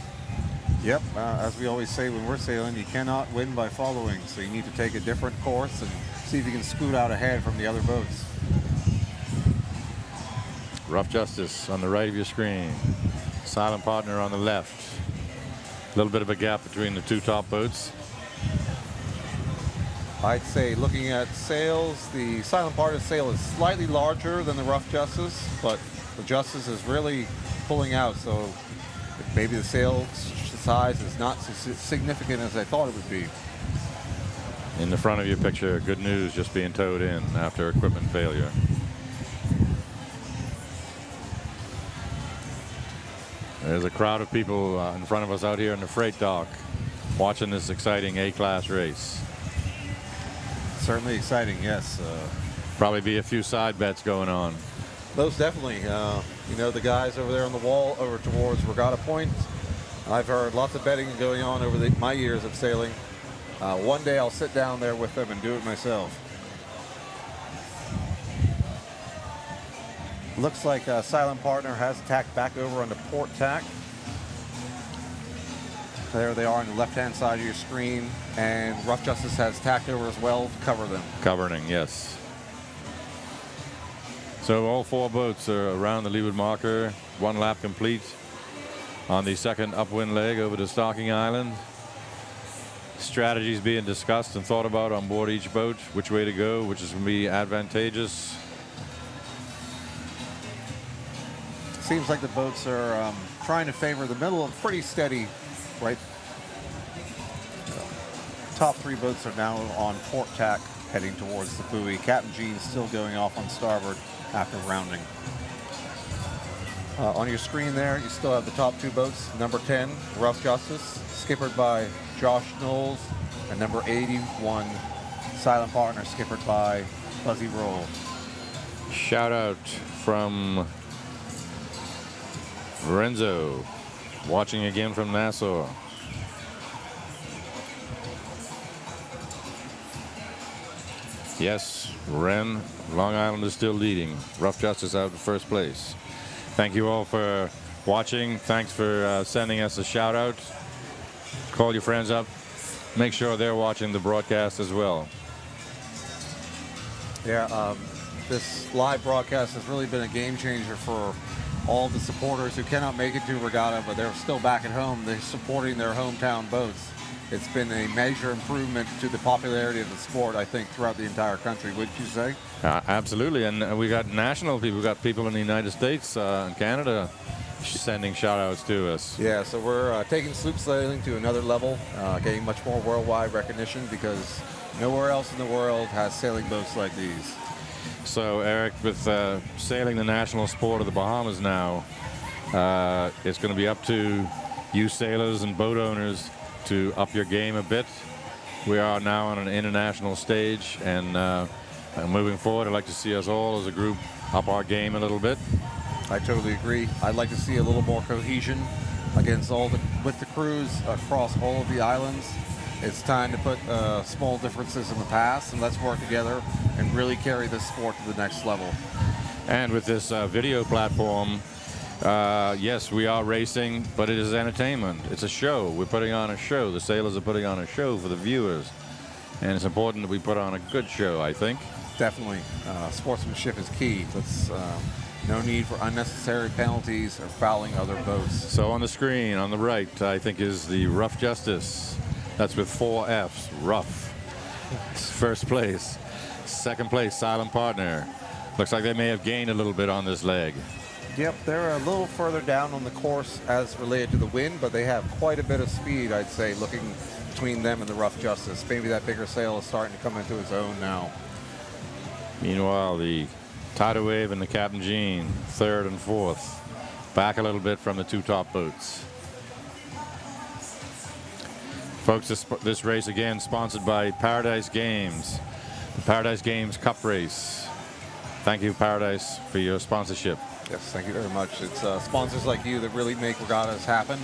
Yep, as we always say when we're sailing, you cannot win by following, so you need to take a different course and see if you can scoot out ahead from the other boats. Rough Justice on the right of your screen. Silent Partner on the left. A little bit of a gap between the two top boats. I'd say looking at sails, the Silent Partner sail is slightly larger than the Rough Justice, but the Justice is really pulling out, so maybe the sail size is not so significant as I thought it would be. In the front of your picture, good news just being towed in after equipment failure. There's a crowd of people in front of us out here in the freight dock watching this exciting A-class race. Certainly exciting, yes. Probably be a few side bets going on. Most definitely. You know, the guys over there on the wall over towards Regatta Point, I've heard lots of betting going on over my years of sailing. One day I'll sit down there with them and do it myself. Looks like Silent Partner has tacked back over on the port tack. There they are on the left-hand side of your screen, and Rough Justice has tacked over as well to cover them. Covering, yes. So all four boats are around the leeward marker, one lap complete on the second upwind leg over to Stocking Island. Strategies being discussed and thought about on board each boat, which way to go, which is going to be advantageous. Seems like the boats are trying to favor the middle of pretty steady. Right. Top three boats are now on port tack heading towards the buoy. Captain Gene's still going off on starboard after rounding. On your screen there, you still have the top two boats. Number 10, Rough Justice, skippered by Josh Knowles, and number 81, Silent Partner, skippered by Fuzzy Roll. Shout out from Lorenzo, watching again from Nassau. Yes, Ren, Long Island is still leading. Rough Justice out in first place. Thank you all for watching. Thanks for sending us a shout out. Call your friends up. Make sure they're watching the broadcast as well. Yeah, this live broadcast has really been a game changer for all the supporters who cannot make it to Regatta, but they're still back at home. They're supporting their hometown boats. It's been a major improvement to the popularity of the sport, I think, throughout the entire country. Wouldn't you say? Absolutely, and we got national people. We got people in the United States and Canada sending shout-outs to us. Yeah, so we're taking sloop sailing to another level, getting much more worldwide recognition because nowhere else in the world has sailing boats like these. So, Eric, with sailing the national sport of the Bahamas now, it's going to be up to you sailors and boat owners to up your game a bit. We are now on an international stage, and moving forward, I'd like to see us all as a group up our game a little bit. I totally agree. I'd like to see a little more cohesion with the crews across all of the islands. It's time to put small differences in the past, and let's work together and really carry this sport to the next level. And with this video platform, yes, we are racing, but it is entertainment. It's a show. We're putting on a show. The sailors are putting on a show for the viewers. And it's important that we put on a good show, I think. Definitely. Sportsmanship is key. No need for unnecessary penalties or fouling other boats. So on the screen, on the right, I think is the Rough Justice. That's with 4 Fs, Rough. First place. Second place, Silent Partner. Looks like they may have gained a little bit on this leg. Yep, they're a little further down on the course as related to the wind, but they have quite a bit of speed, I'd say, looking between them and the Rough Justice. Maybe that bigger sail is starting to come into its own now. Meanwhile, the Tidal Wave and the Captain Jean, 3rd and 4th, back a little bit from the 2 top boats. Folks, this race again sponsored by Paradise Games, the Paradise Games Cup Race. Thank you, Paradise, for your sponsorship. Yes, thank you very much. It's sponsors like you that really make regattas happen,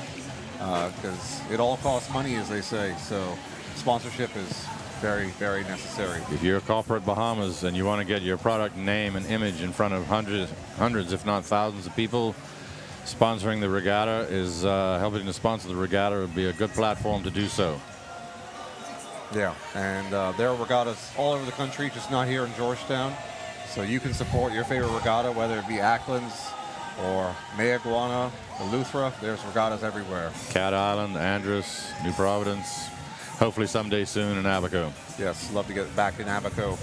because it all costs money, as they say. So sponsorship is very, very necessary. If you're a corporate Bahamas and you want to get your product name and image in front of hundreds, if not thousands of people, sponsoring the regatta is helping to sponsor the regatta would be a good platform to do so. Yeah, and there are regattas all over the country, just not here in Georgetown. So you can support your favorite regatta, whether it be Ackland's or Mayaguana, Eleuthera. There's regattas everywhere. Cat Island, Andros, New Providence, hopefully someday soon in Abaco. Yes, love to get back in Abaco.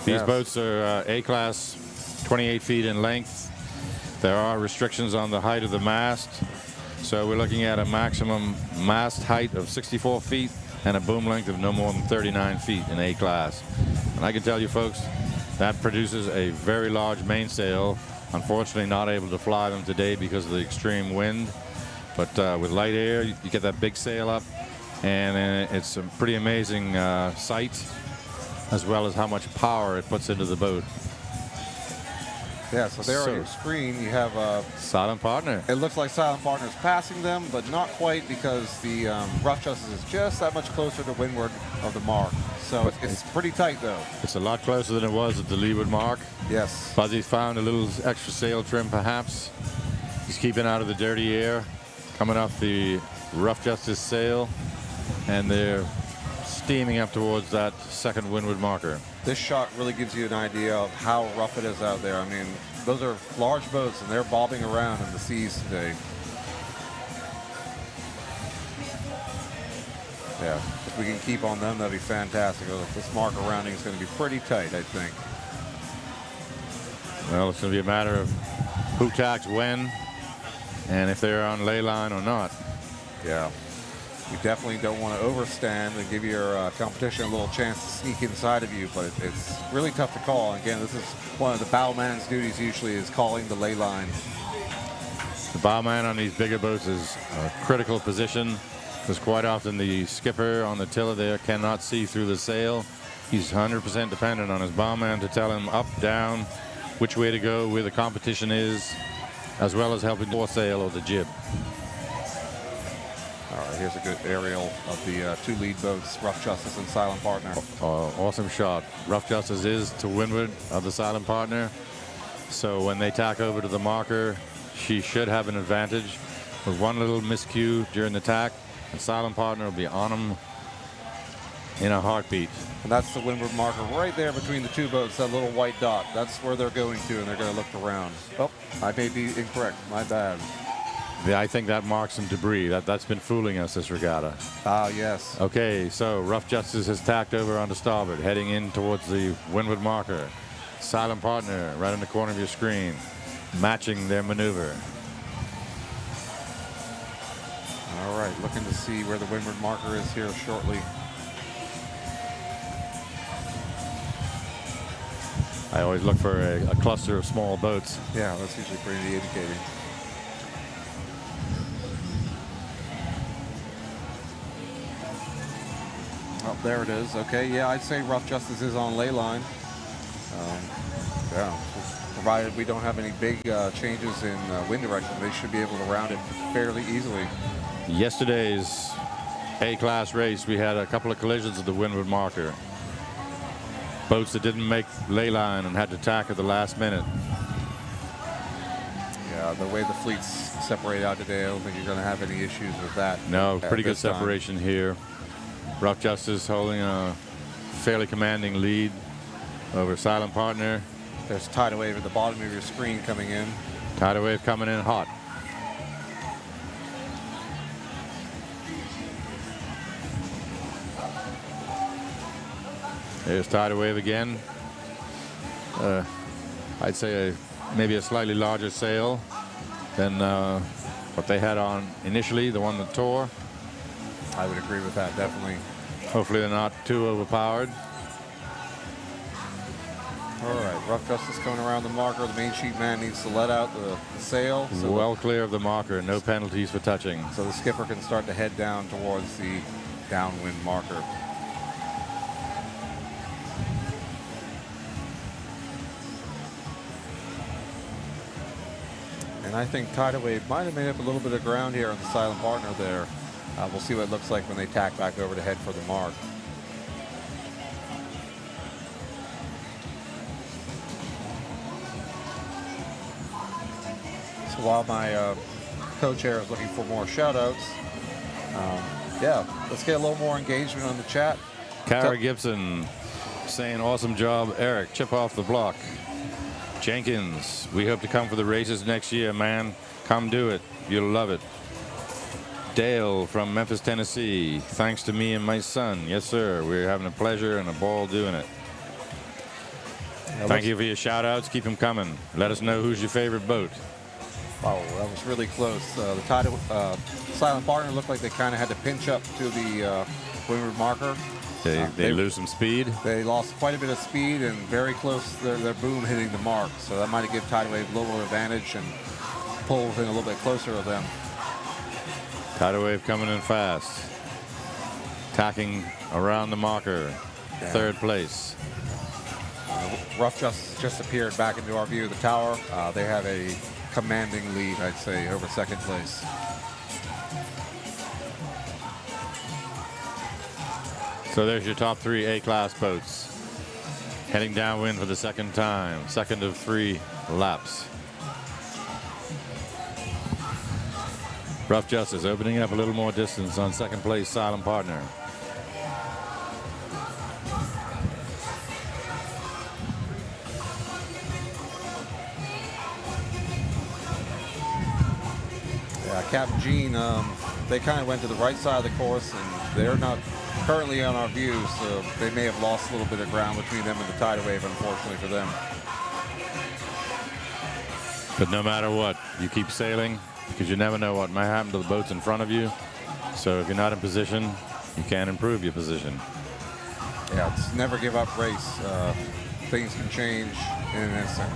These boats are A-class, 28 feet in length. There are restrictions on the height of the mast. So we're looking at a maximum mast height of 64 feet and a boom length of no more than 39 feet in A-class. And I can tell you folks, that produces a very large mainsail. Unfortunately not able to fly them today because of the extreme wind. But with light air, you get that big sail up, and it's a pretty amazing sight, as well as how much power it puts into the boat. Yeah, so there on your screen you have Silent Partner. It looks like Silent Partner's passing them, but not quite, because the Rough Justice is just that much closer to windward of the mark. So it's pretty tight, though. It's a lot closer than it was at the leeward mark. Yes. Buzzy's found a little extra sail trim, perhaps. He's keeping out of the dirty air, coming off the Rough Justice sail, and they're steaming up towards that second windward marker. This shot really gives you an idea of how rough it is out there. I mean, those are large boats, and they're bobbing around in the seas today. Yeah, if we can keep on them, that'd be fantastic. This marker rounding is going to be pretty tight, I think. Well, it's going to be a matter of who tacks when, and if they're on ley line or not. Yeah. You definitely don't want to overstand and give your competition a little chance to sneak inside of you, but it's really tough to call. Again, this is one of the bowman's duties usually, is calling the ley line. The bowman on these bigger boats is a critical position, because quite often the skipper on the tiller there cannot see through the sail. He's 100% dependent on his bowman to tell him up, down, which way to go, where the competition is, as well as helping the foresail or the jib. All right, here's a good aerial of the 2 lead boats, Rough Justice and Silent Partner. Awesome shot. Rough Justice is to windward of the Silent Partner. So when they tack over to the marker, she should have an advantage. With one little miscue during the tack, the Silent Partner will be on them in a heartbeat. And that's the windward marker right there between the 2 boats, that little white dot. That's where they're going to, and they're going to look around. Oh, I may be incorrect. My bad. Yeah, I think that marks some debris. That's been fooling us, this regatta. Ah, yes. Okay, so Rough Justice has tacked over onto starboard, heading in towards the windward marker. Silent Partner right in the corner of your screen, matching their maneuver. All right, looking to see where the windward marker is here shortly. I always look for a cluster of small boats. Yeah, that's usually pretty indicating. Oh, there it is. Okay, yeah, I'd say Rough Justice is on ley line. Yeah, provided we don't have any big changes in wind direction, they should be able to round it fairly easily. Yesterday's A-class race, we had a couple of collisions at the windward marker. Boats that didn't make ley line and had to tack at the last minute. Yeah, the way the fleets separate out today, I don't think you're going to have any issues with that. No, at pretty good this time. separation here. Rough Justice holding a fairly commanding lead over Silent Partner. There's tidal wave at the bottom of your screen coming in. Tidal wave coming in hot. There's tidal wave again. I'd say maybe a slightly larger sail than what they had on initially, the one that tore. I would agree with that, definitely. Hopefully they're not too overpowered. All right, Rough Justice coming around the marker. The main sheet man needs to let out the sail. So Well clear of the marker, no penalties for touching. so the skipper can start to head down towards the downwind marker. And I think tidal wave might have made up a little bit of ground here on the Silent Partner there. We'll see what it looks like when they tack back over to head for the mark. So while my co-chair is looking for more shout-outs, yeah, let's get a little more engagement on the chat. Kara Gibson saying, awesome job, Eric. Chip off the block. Jenkins, we hope to come for the races next year, man. Come do it. You'll love it. Dale from Memphis, Tennessee. Thanks to me and my son. Yes, sir. We're having a pleasure and a ball doing it. Thank you for your shout outs. Keep them coming. Let us know who's your favorite boat. Oh, that was really close. The Silent Partner looked like they kind of had to pinch up to the windward marker. They lose some speed. They lost quite a bit of speed and very close their boom hitting the mark. So that might have given tidal wave a little more advantage and pull in a little bit closer of them. Tidal wave coming in fast. Tacking around the marker. Yeah. Third place. Rough just appeared back into our view of the tower. They have a commanding lead, I'd say, over second place. So there's your top 3 A-class boats. Heading downwind for the second time. Second of 3 laps. Rough Justice opening up a little more distance on second place, Silent Partner. Yeah, Captain Gene, they kind of went to the right side of the course, and they're not currently on our view, so they may have lost a little bit of ground between them and the tidal wave, unfortunately for them. But no matter what, you keep sailing, because you never know what might happen to the boats in front of you. So if you're not in position, you can't improve your position. Yeah, it's never give up race. Things can change in an instant.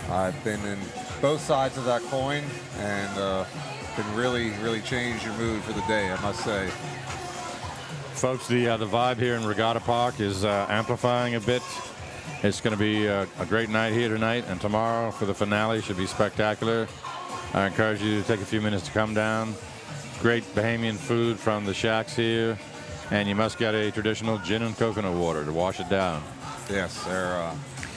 I've been in both sides of that coin and can really, really change your mood for the day, I must say. Folks, the vibe here in Regatta Park is amplifying a bit. It's going to be a great night here tonight, and tomorrow for the finale should be spectacular. I encourage you to take a few minutes to come down. Great Bahamian food from the shacks here, and you must get a traditional gin and coconut water to wash it down. Yes, they're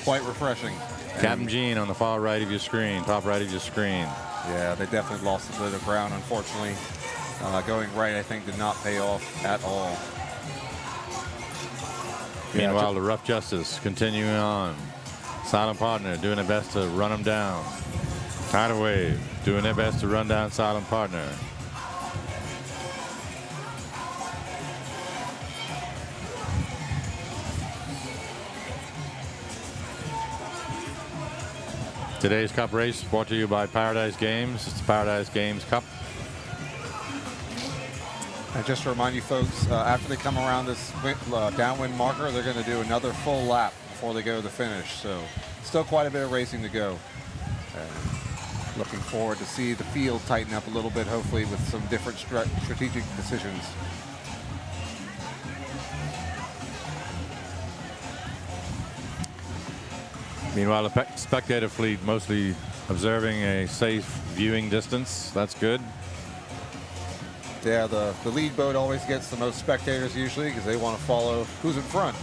quite refreshing. Captain Gene on the far right of your screen, top right of your screen. Yeah, they definitely lost a bit of ground, unfortunately. Going right, I think, did not pay off at all. Meanwhile, the Rough Justice continuing on. Silent Partner doing their best to run them down. Tidal Wave doing their best to run down Silent Partner. Today's Cup race brought to you by Paradise Games. It's the Paradise Games Cup. And just to remind you folks, after they come around this downwind marker, they're going to do another full lap before they go to the finish. So still quite a bit of racing to go. Looking forward to see the field tighten up a little bit, hopefully with some different strategic decisions. Meanwhile, the spectator fleet mostly observing a safe viewing distance. That's good. Yeah, the lead boat always gets the most spectators usually because they want to follow who's in front.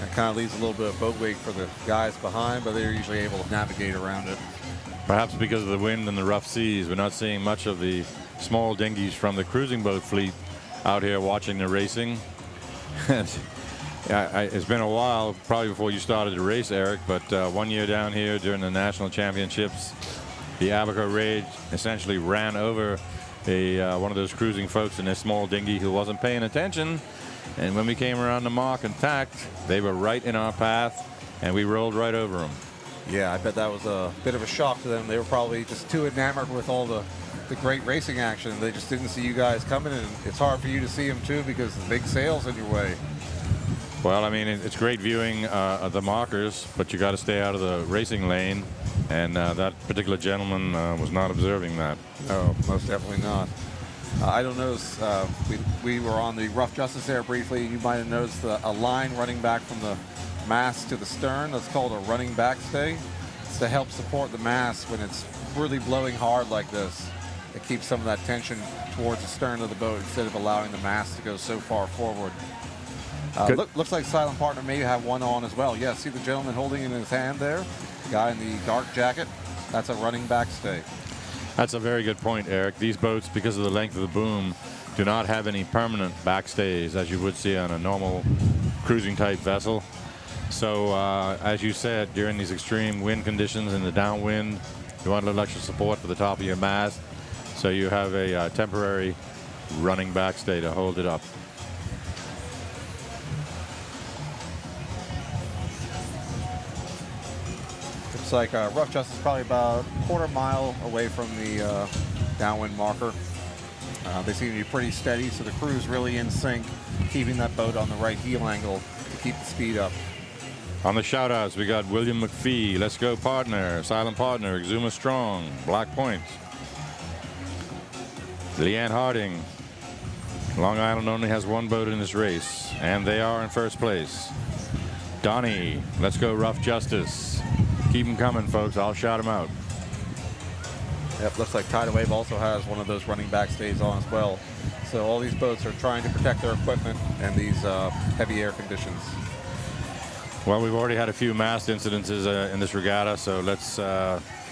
It kind of leaves a little bit of boat wake for the guys behind, but they're usually able to navigate around it. Perhaps because of the wind and the rough seas, we're not seeing much of the small dinghies from the cruising boat fleet out here watching the racing. And it's been a while, probably before you started to race, Eric, but 1 year down here during the national championships, the Abaco Rage essentially ran over one of those cruising folks in a small dinghy who wasn't paying attention. And when we came around the mark and tacked, they were right in our path, and we rolled right over them. Yeah, I bet that was a bit of a shock to them. They were probably just too enamored with all the great racing action. They just didn't see you guys coming, and it's hard for you to see them too because the big sail's in your way. Well, I mean, it's great viewing of the markers, but you got to stay out of the racing lane, and that particular gentleman was not observing that. Oh, most definitely not. I don't notice, we were on the Rough Justice there briefly. You might have noticed a line running back from the mast to the stern. That's called a running backstay. It's to help support the mast when it's really blowing hard like this. It keeps some of that tension towards the stern of the boat instead of allowing the mast to go so far forward. Looks like Silent Partner may have one on as well. Yeah, see the gentleman holding it in his hand there? Guy in the dark jacket? That's a running backstay. That's a very good point, Eric. These boats, because of the length of the boom, do not have any permanent backstays as you would see on a normal cruising type vessel. So as you said, during these extreme wind conditions in the downwind, you want a little extra support for the top of your mast. So you have a temporary running backstay to hold it up. Looks like Rough Justice is probably about a quarter mile away from the downwind marker. They seem to be pretty steady, so the crew's really in sync, keeping that boat on the right heel angle to keep the speed up. On the shout-outs, we got William McPhee, Let's Go Partner, Silent Partner, Exuma Strong, Black Point. Leanne Harding, Long Island only has one boat in this race, and they are in first place. Donnie, Let's Go Rough Justice. Keep them coming, folks. I'll shout them out. Yep, looks like Tidal Wave also has one of those running backstays on as well. So all these boats are trying to protect their equipment in these heavy air conditions. Well, we've already had a few mast incidences in this regatta, so let's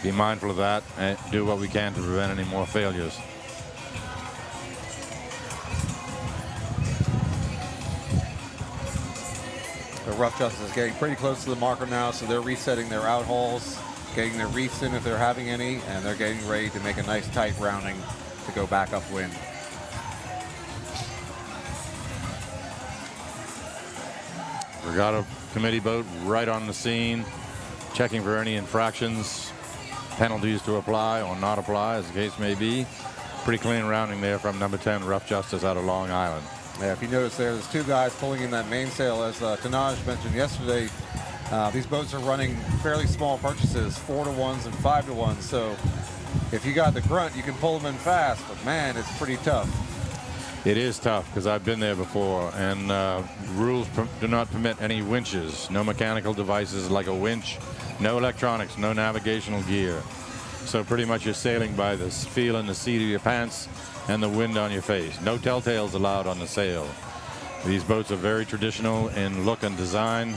be mindful of that and do what we can to prevent any more failures. The Rough Justice is getting pretty close to the marker now, so they're resetting their outhauls, getting their reefs in if they're having any, and they're getting ready to make a nice tight rounding to go back upwind. Regatta committee boat right on the scene, checking for any infractions, penalties to apply or not apply, as the case may be. Pretty clean rounding there from number 10 Rough Justice out of Long Island. Yeah, if you notice there's two guys pulling in that mainsail, as Tanaj mentioned yesterday. These boats are running fairly small purchases, 4-to-1s and 5-to-1s. So if you got the grunt, you can pull them in fast, but man, it's pretty tough. It is tough because I've been there before, and rules do not permit any winches, no mechanical devices like a winch, no electronics, no navigational gear. So pretty much you're sailing by the feel in the seat of your pants and the wind on your face. No telltales allowed on the sail. These boats are very traditional in look and design,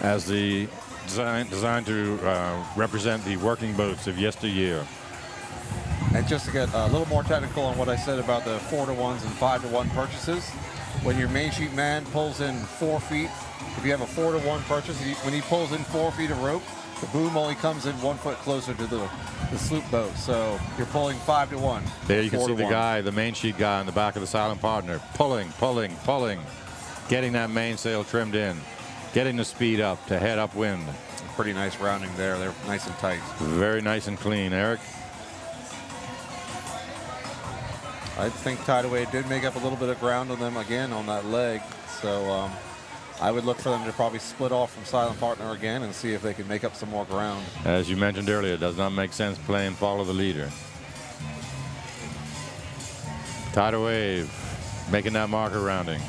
as the designed to represent the working boats of yesteryear. And just to get a little more technical on what I said about the 4-to-1s and 5-to-1 purchases, when your main sheet man pulls in 4 feet, if you have a 4-to-1 purchase, when he pulls in 4 feet of rope, the boom only comes in 1 foot closer to the sloop boat. So you're pulling 5-to-1. There you can see the guy, the main sheet guy on the back of the Silent Partner, pulling, getting that mainsail trimmed in, getting the speed up to head upwind. Pretty nice rounding there. They're nice and tight. Very nice and clean, Eric. I think Tidal Wave did make up a little bit of ground on them again on that leg. So I would look for them to probably split off from Silent Partner again and see if they can make up some more ground. As you mentioned earlier, it does not make sense playing follow the leader. Tidal Wave making that marker rounding.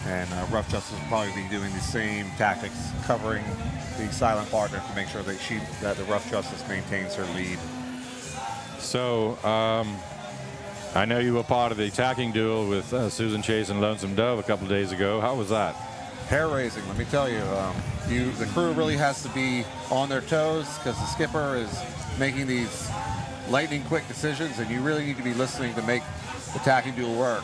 And Rough Justice will probably be doing the same tactics, covering the Silent Partner to make sure that the Rough Justice maintains her lead. So I know you were part of the tacking duel with Susan Chase and Lonesome Dove a couple of days ago. How was that? Hair-raising, let me tell you. The crew really has to be on their toes because the skipper is making these lightning-quick decisions, and you really need to be listening to make the tacking duel work.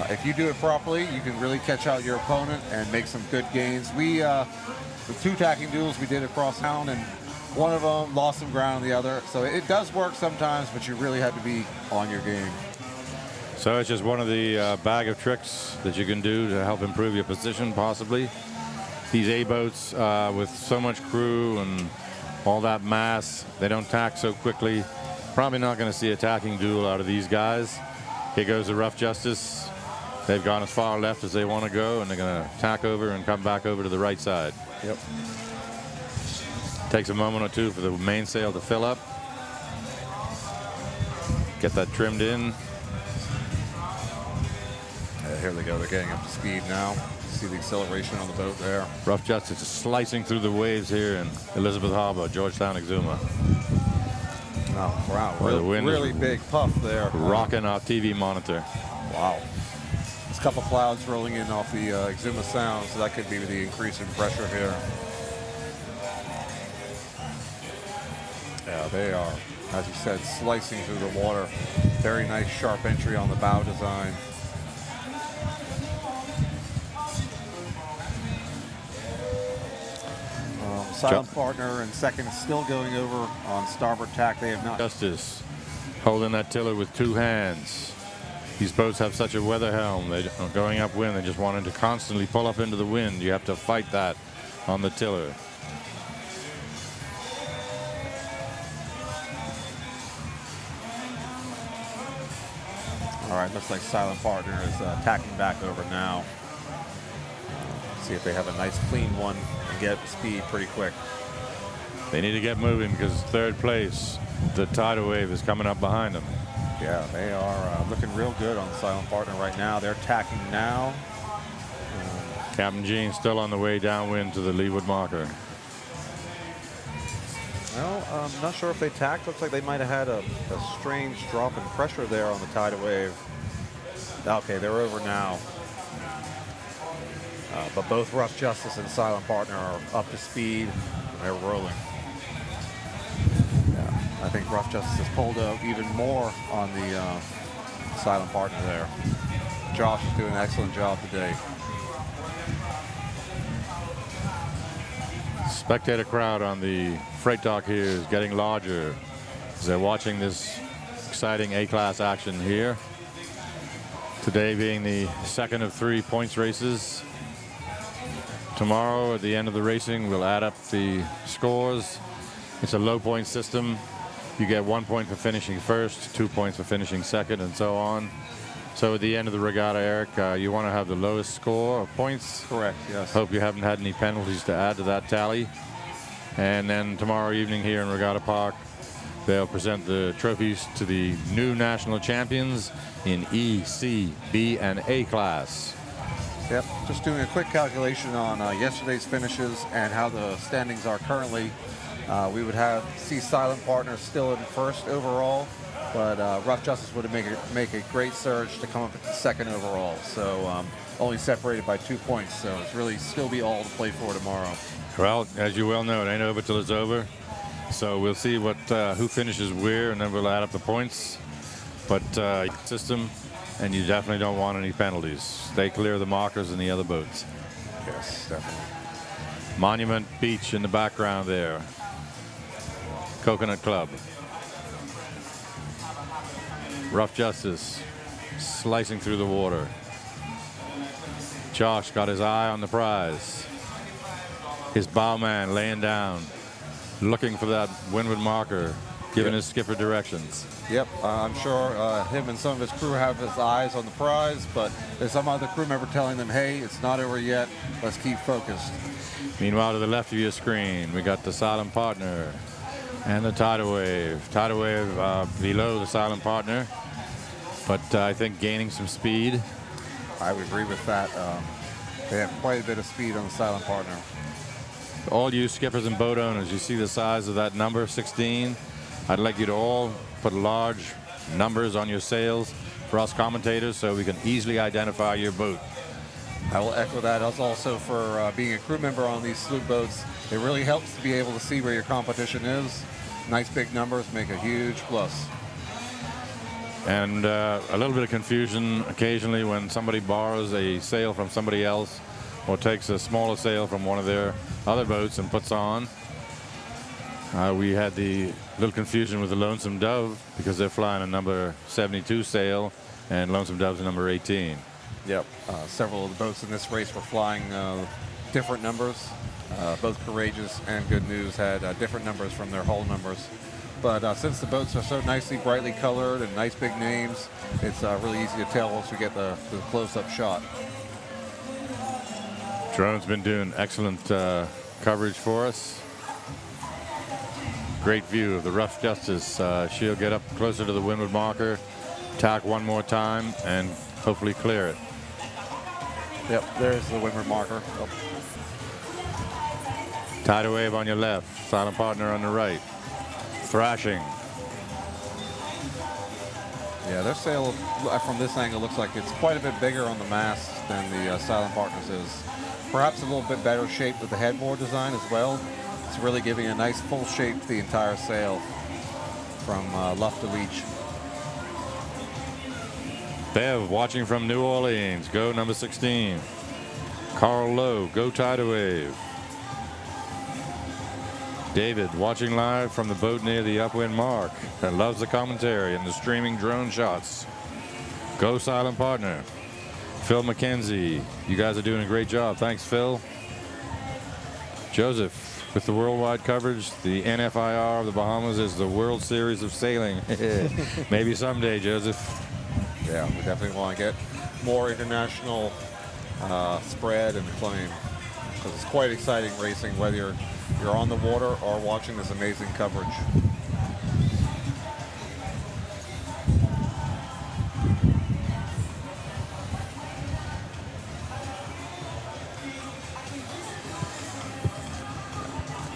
If you do it properly, you can really catch out your opponent and make some good gains. The 2 tacking duels we did across town, and one of them lost some ground on the other. So it does work sometimes, but you really have to be on your game. So it's just one of the bag of tricks that you can do to help improve your position, possibly. These A-boats with so much crew and all that mass, they don't tack so quickly. Probably not going to see a tacking duel out of these guys. Here goes the Rough Justice. They've gone as far left as they want to go, and they're going to tack over and come back over to the right side. Yep. Takes a moment or two for the mainsail to fill up. Get that trimmed in. Here they go. They're getting up to speed now. See the acceleration on the boat there. Rough Justice is slicing through the waves here in Elizabeth Harbor, Georgetown, Exuma. Oh, wow. Where the wind really is big puff there. Rocking our TV monitor. Wow. There's a couple clouds rolling in off the Exuma Sound, so that could be the increase in pressure here. Yeah, they are, as you said, slicing through the water. Very nice sharp entry on the bow design. Silent partner and second still going over on starboard tack. They have not. Justice holding that tiller with 2 hands. These boats have such a weather helm. They're going upwind. They just wanted to constantly pull up into the wind. You have to fight that on the tiller. All right, looks like Silent Partner is tacking back over now. See if they have a nice clean one and get speed pretty quick. They need to get moving because 3rd place, the tidal wave is coming up behind them. Yeah, they are looking real good on Silent Partner right now. They're tacking now. Captain Gene still on the way downwind to the leeward marker. Well, I'm not sure if they tacked. Looks like they might have had a strange drop in pressure there on the tidal wave. Okay, they're over now. But both Rough Justice and Silent Partner are up to speed. They're rolling. Yeah, I think Rough Justice has pulled out even more on the Silent Partner there. Josh is doing an excellent job today. Spectator crowd on the freight dock here is getting larger as they're watching this exciting A-class action here. Today being the 2nd of 3 points races. Tomorrow at the end of the racing we'll add up the scores. It's a low point system. You get 1 point for finishing first, 2 points for finishing second, and so on. So at the end of the regatta, Eric, you want to have the lowest score of points. Correct, yes. Hope you haven't had any penalties to add to that tally. And then tomorrow evening here in Regatta Park, they'll present the trophies to the new national champions in E, C, B, and A class. Yep, just doing a quick calculation on yesterday's finishes and how the standings are currently. We would see Silent Partner still in 1st overall, but Rough Justice would make a great surge to come up at the 2nd overall. So only separated by 2 points. So it's really still be all to play for tomorrow. Well, as you well know, it ain't over till it's over. So we'll see what who finishes where, and then we'll add up the points. But system, and you definitely don't want any penalties. Stay clear of the markers and the other boats. Yes, definitely. Monument Beach in the background there. Coconut Club. Rough Justice slicing through the water. Josh got his eye on the prize. His bowman laying down, looking for that windward marker, giving his skipper directions. Yep, I'm sure him and some of his crew have his eyes on the prize, but there's some other crew member telling them, hey, it's not over yet, let's keep focused. Meanwhile, to the left of your screen, we got the Silent Partner and the tidal wave. Tidal wave below the Silent Partner, but I think gaining some speed. I would agree with that. They have quite a bit of speed on the Silent Partner. All you skippers and boat owners, you see the size of that number, 16. I'd like you to all put large numbers on your sails for us commentators so we can easily identify your boat. I will echo that. As also for being a crew member on these sloop boats, it really helps to be able to see where your competition is. Nice big numbers make a huge plus. And a little bit of confusion occasionally when somebody borrows a sail from somebody else or takes a smaller sail from one of their other boats and puts on. We had the little confusion with the Lonesome Dove because they're flying a number 72 sail and Lonesome Dove's a number 18. Yep. Several of the boats in this race were flying different numbers. Both Courageous and Good News had different numbers from their hull numbers. But since the boats are so nicely, brightly colored and nice big names, it's really easy to tell once we get the close-up shot. Drone's been doing excellent coverage for us. Great view of the Rough Justice. She'll get up closer to the windward marker, tack one more time, and hopefully clear it. Yep, there's the windward marker. Oh. Tidal wave on your left, silent partner on the right. Thrashing. Yeah, their sail from this angle looks like it's quite a bit bigger on the mast than the Silent Partners is. Perhaps a little bit better shape with the headboard design as well. It's really giving a nice full shape to the entire sail from luff to leech. Bev watching from New Orleans, go number 16. Carl Lowe, go tidal wave. David watching live from the boat near the upwind mark that loves the commentary and the streaming drone shots. Go silent partner. Phil McKenzie, you guys are doing a great job. Thanks, Phil. Joseph with the worldwide coverage. The NFIR of the Bahamas is the World Series of Sailing. Maybe someday, Joseph. Yeah, we definitely want to get more international spread and acclaim because it's quite exciting racing, whether you're on the water or watching this amazing coverage.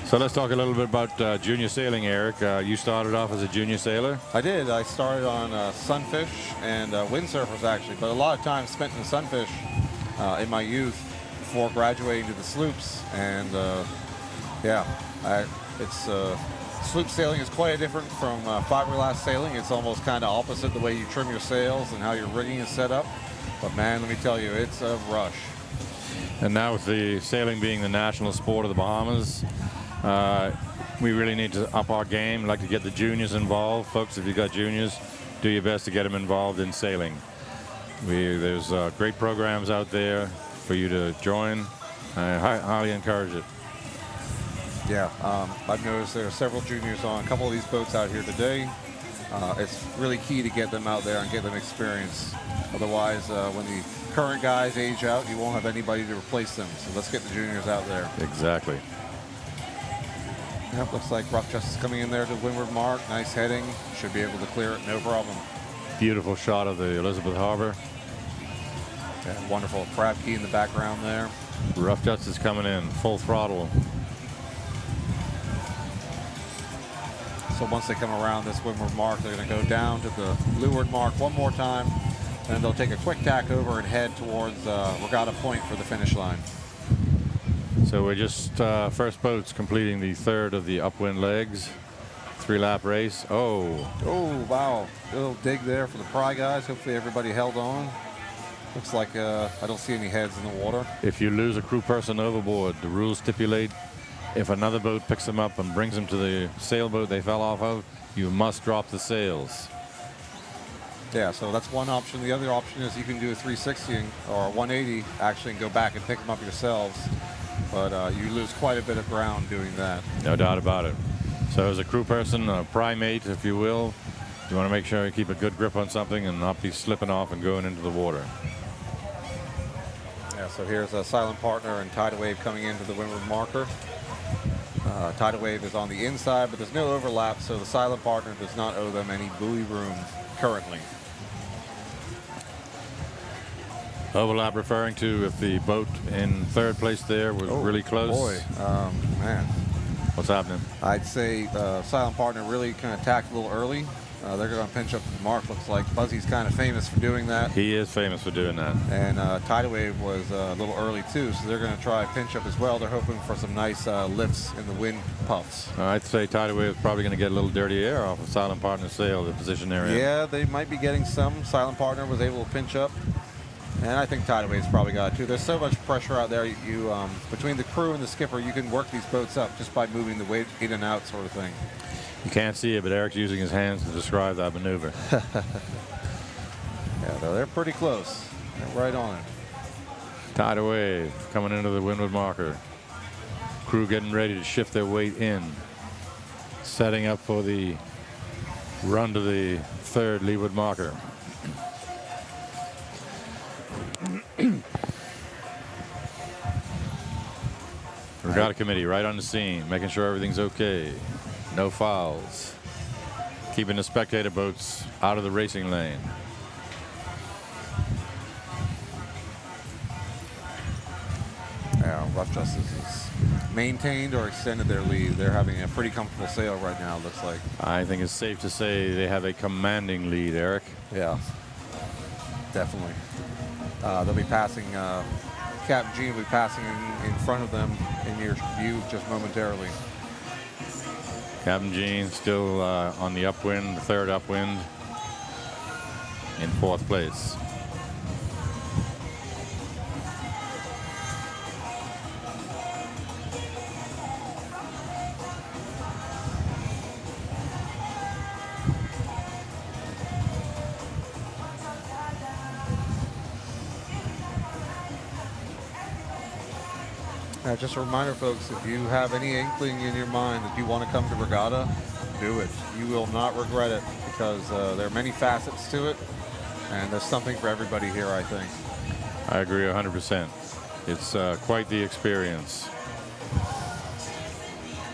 So let's talk a little bit about junior sailing, Eric. You started off as a junior sailor. I did. I started on Sunfish and windsurfers, actually, but a lot of time spent in Sunfish in my youth before graduating to the sloops. And yeah, sloop sailing is quite different from fiberglass sailing. It's almost kind of opposite the way you trim your sails and how your rigging is set up. But man, let me tell you, it's a rush. And now with the sailing being the national sport of the Bahamas, we really need to up our game. I'd like to get the juniors involved. Folks, if you've got juniors, do your best to get them involved in sailing. There's great programs out there for you to join. I highly encourage it. Yeah, I've noticed there are several juniors on a couple of these boats out here today. It's really key to get them out there and get them experience. Otherwise, when the current guys age out, you won't have anybody to replace them. So let's get the juniors out there. Exactly. Yep, looks like Rough Justice coming in there to windward mark. Nice heading. Should be able to clear it, no problem. Beautiful shot of the Elizabeth Harbor. Yeah, wonderful crab key in the background there. Rough Justice coming in, full throttle. So once they come around this windward mark, they're going to go down to the leeward mark one more time, and they'll take a quick tack over and head towards Regatta Point for the finish line. So we're just first boats completing the third of the upwind legs. 3-lap race. Oh, wow. A little dig there for the pry guys. Hopefully everybody held on. Looks like I don't see any heads in the water. If you lose a crew person overboard, the rules stipulate if another boat picks them up and brings them to the sailboat they fell off of, you must drop the sails. Yeah, so that's one option. The other option is you can do a 360 or a 180 actually and go back and pick them up yourselves. But you lose quite a bit of ground doing that. No doubt about it. So as a crew person, a primate, if you will, you want to make sure you keep a good grip on something and not be slipping off and going into the water. Yeah, so here's a silent partner and tidal wave coming into the windward marker. Tidal wave is on the inside, but there's no overlap, so the silent partner does not owe them any buoy room currently. Overlap referring to if the boat in third place there was really close. Boy, man. What's happening? I'd say silent partner really kind of tacked a little early They're going to pinch up the mark, looks like. Buzzy's kind of famous for doing that. He is famous for doing that. And Tidal Wave was a little early too, so they're going to try pinch up as well. They're hoping for some nice lifts in the wind puffs. I'd say Tidal Wave is probably going to get a little dirty air off of Silent Partner's sail, the position they're in. Yeah, they might be getting some. Silent Partner was able to pinch up. And I think Tidal Wave's probably got it too. There's so much pressure out there. You between the crew and the skipper, you can work these boats up just by moving the weight in and out sort of thing. You can't see it, but Eric's using his hands to describe that maneuver. Yeah, they're pretty close. They're right on it. Tidal Wave coming into the windward marker. Crew getting ready to shift their weight in. Setting up for the run to the third leeward marker. Regatta committee right on the scene, making sure everything's okay. No fouls. Keeping the spectator boats out of the racing lane. Yeah, Rough Justice has maintained or extended their lead. They're having a pretty comfortable sail right now, it looks like. I think it's safe to say they have a commanding lead, Eric. Yeah, definitely. They'll be passing, Captain Gene will be passing in front of them in your view just momentarily. Captain Gene still on the upwind, the third upwind, in fourth place. Just a reminder, folks, if you have any inkling in your mind that you want to come to Regatta, do it. You will not regret it because there are many facets to it, and there's something for everybody here, I think. I agree 100%. It's quite the experience.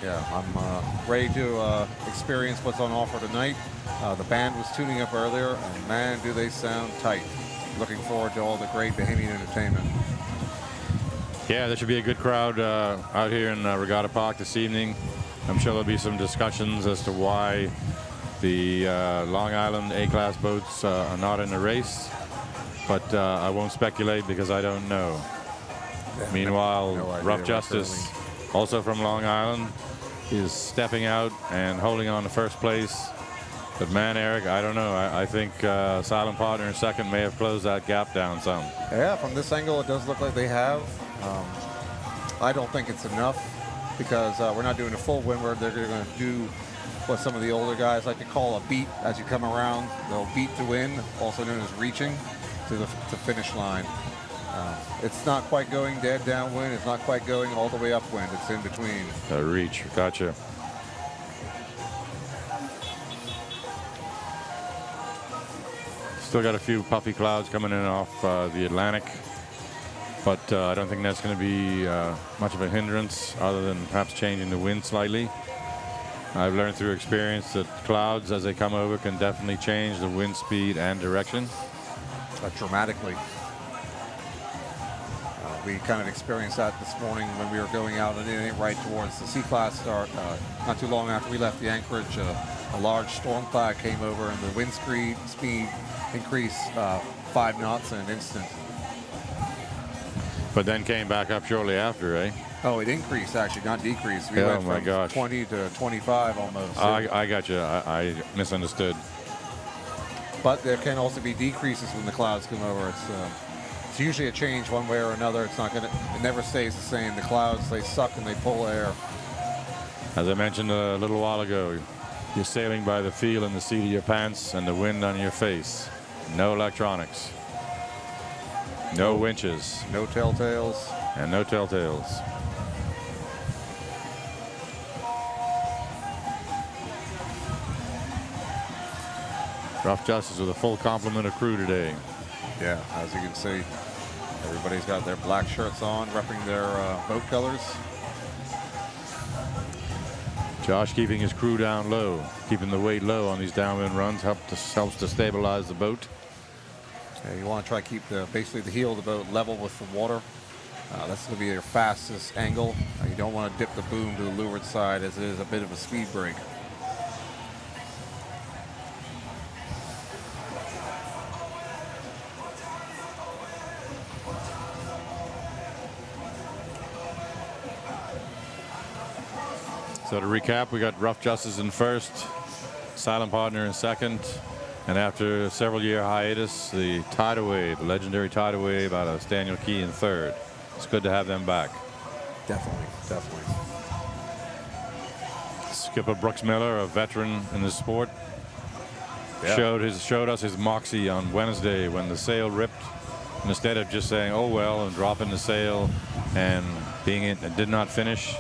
Yeah, I'm ready to experience what's on offer tonight. The band was tuning up earlier, and man, do they sound tight. Looking forward to all the great Bahamian entertainment. Yeah, there should be a good crowd out here in Regatta Park this evening. I'm sure there'll be some discussions as to why the Long Island A-class boats are not in the race, but I won't speculate because I don't know. Yeah, Meanwhile, no idea Rough where Justice, also from Long Island, is stepping out and holding on to first place. But man, Eric, I don't know. I think Silent Partner in second may have closed that gap down some. Yeah, from this angle, it does look like they have. I don't think it's enough because we're not doing a full windward. They're going to do what some of the older guys like to call a beat as you come around. They'll beat to win, also known as reaching to the finish line. It's not quite going dead downwind. It's not quite going all the way upwind. It's in between. A reach, gotcha. Still got a few puffy clouds coming in off the Atlantic. But I don't think that's going to be much of a hindrance other than perhaps changing the wind slightly. I've learned through experience that clouds, as they come over, can definitely change the wind speed and direction. Dramatically. We kind of experienced that this morning when we were going out and it ain't right towards the C-class start. Not too long after we left the anchorage, a large storm cloud came over and the wind speed increased 5 knots in an instant. But then came back up shortly after, eh? Oh, it increased actually, not decreased. We went from 20 to 25 almost. I got you. I misunderstood. But there can also be decreases when the clouds come over. It's usually a change one way or another. It's not gonna. It never stays the same. The clouds, they suck and they pull air. As I mentioned a little while ago, you're sailing by the feel in the seat of your pants and the wind on your face. No electronics. No winches. No telltales. And no telltales. Rough Justice with a full complement of crew today. Yeah, as you can see, everybody's got their black shirts on, repping their boat colors. Josh keeping his crew down low, keeping the weight low on these downwind runs helps to stabilize the boat. Yeah, you want to try to keep basically the heel of the boat level with the water. That's going to be your fastest angle. You don't want to dip the boom to the leeward side as it is a bit of a speed break. So to recap, we got Rough Justice in first, Silent Partner in second, and after several year hiatus, the Tidal Wave, the legendary Tidal Wave out of Daniel Key in third. It's good to have them back. Definitely, definitely. Skipper Brooks Miller, a veteran in the sport, Yeah. showed us his moxie on Wednesday when the sail ripped. And instead of just saying, "Oh well," and dropping the sail and it did not finish,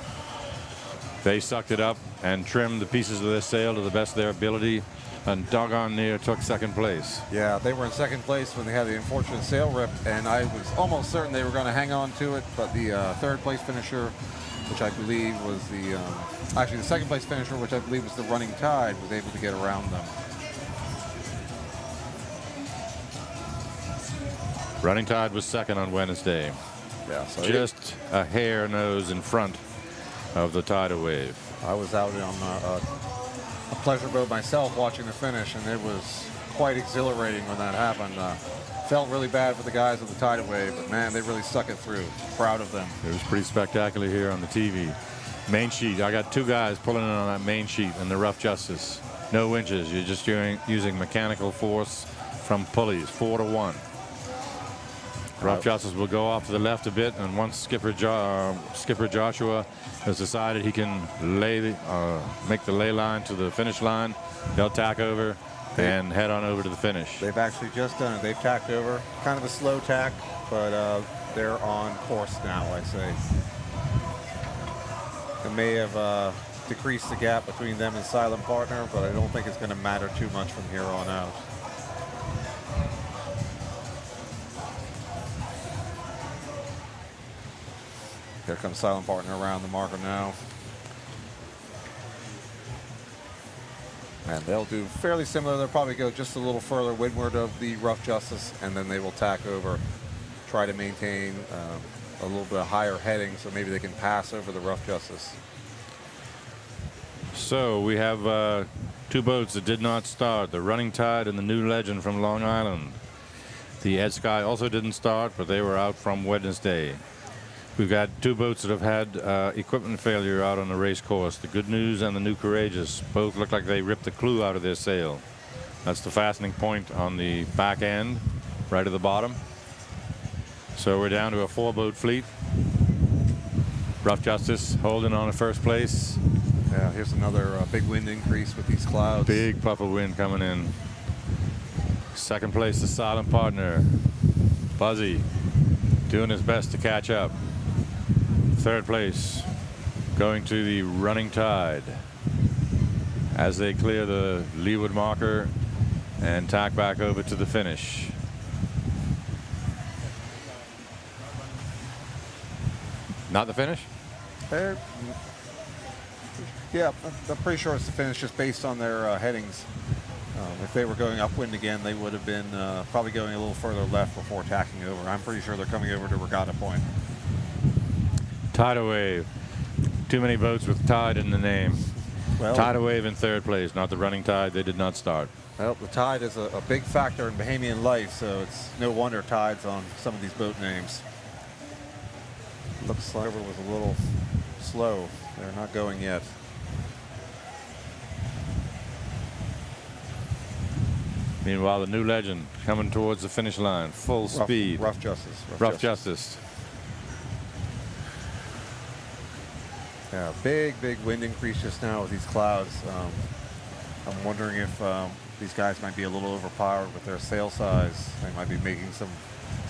they sucked it up and trimmed the pieces of their sail to the best of their ability, and doggone near took second place. Yeah, they were in second place when they had the unfortunate sail rip, and I was almost certain they were going to hang on to it, but the third place finisher, which I believe was actually the second place finisher, which I believe was the Running Tide, was able to get around them. Running Tide was second on Wednesday. Yeah, so Just a hair nose in front of the Tidal Wave. I was out on a pleasure boat myself watching the finish, and it was quite exhilarating when that happened. Felt really bad for the guys of the Tidal Wave, but man, they really stuck it through. Proud of them. It was pretty spectacular here on the TV. Main sheet, I got two guys pulling in on that main sheet in the Rough Justice. No winches, you're just using mechanical force from pulleys, 4-to-1. Rough Justice will go off to the left a bit, and once Skipper Joshua has decided he can make the lay line to the finish line, they'll tack over and head on over to the finish. They've actually just done it. They've tacked over. Kind of a slow tack, but they're on course now, I say. It may have decreased the gap between them and Silent Partner, but I don't think it's going to matter too much from here on out. Here comes Silent Partner around the marker now. And they'll do fairly similar. They'll probably go just a little further windward of the Rough Justice, and then they will tack over, try to maintain a little bit higher heading so maybe they can pass over the Rough Justice. So we have two boats that did not start, the Running Tide and the New Legend from Long Island. The Ed Sky also didn't start, but they were out from Wednesday. We've got two boats that have had equipment failure out on the race course. The Good News and the New Courageous both look like they ripped the clue out of their sail. That's the fastening point on the back end, right at the bottom. So we're down to a 4-boat fleet. Rough Justice holding on to first place. Yeah, here's another big wind increase with these clouds. Big puff of wind coming in. Second place, the Silent Partner. Buzzy doing his best to catch up. Third place going to the Running Tide as they clear the leeward marker and tack back over to the finish. Not the finish? Yeah, I'm pretty sure it's the finish just based on their headings. If they were going upwind again, they would have been probably going a little further left before tacking over. I'm pretty sure they're coming over to Regatta Point. Tidal Wave. Too many boats with Tide in the name. Well, Tidal Wave in third place, not the Running Tide. They did not start. Well, the tide is a big factor in Bahamian life, so it's no wonder tides on some of these boat names. Looks like it was a little slow. They're not going yet. Meanwhile, the New Legend coming towards the finish line, full speed. Rough Justice. Rough Justice. Yeah, big wind increase just now with these clouds. I'm wondering if these guys might be a little overpowered with their sail size. They might be making some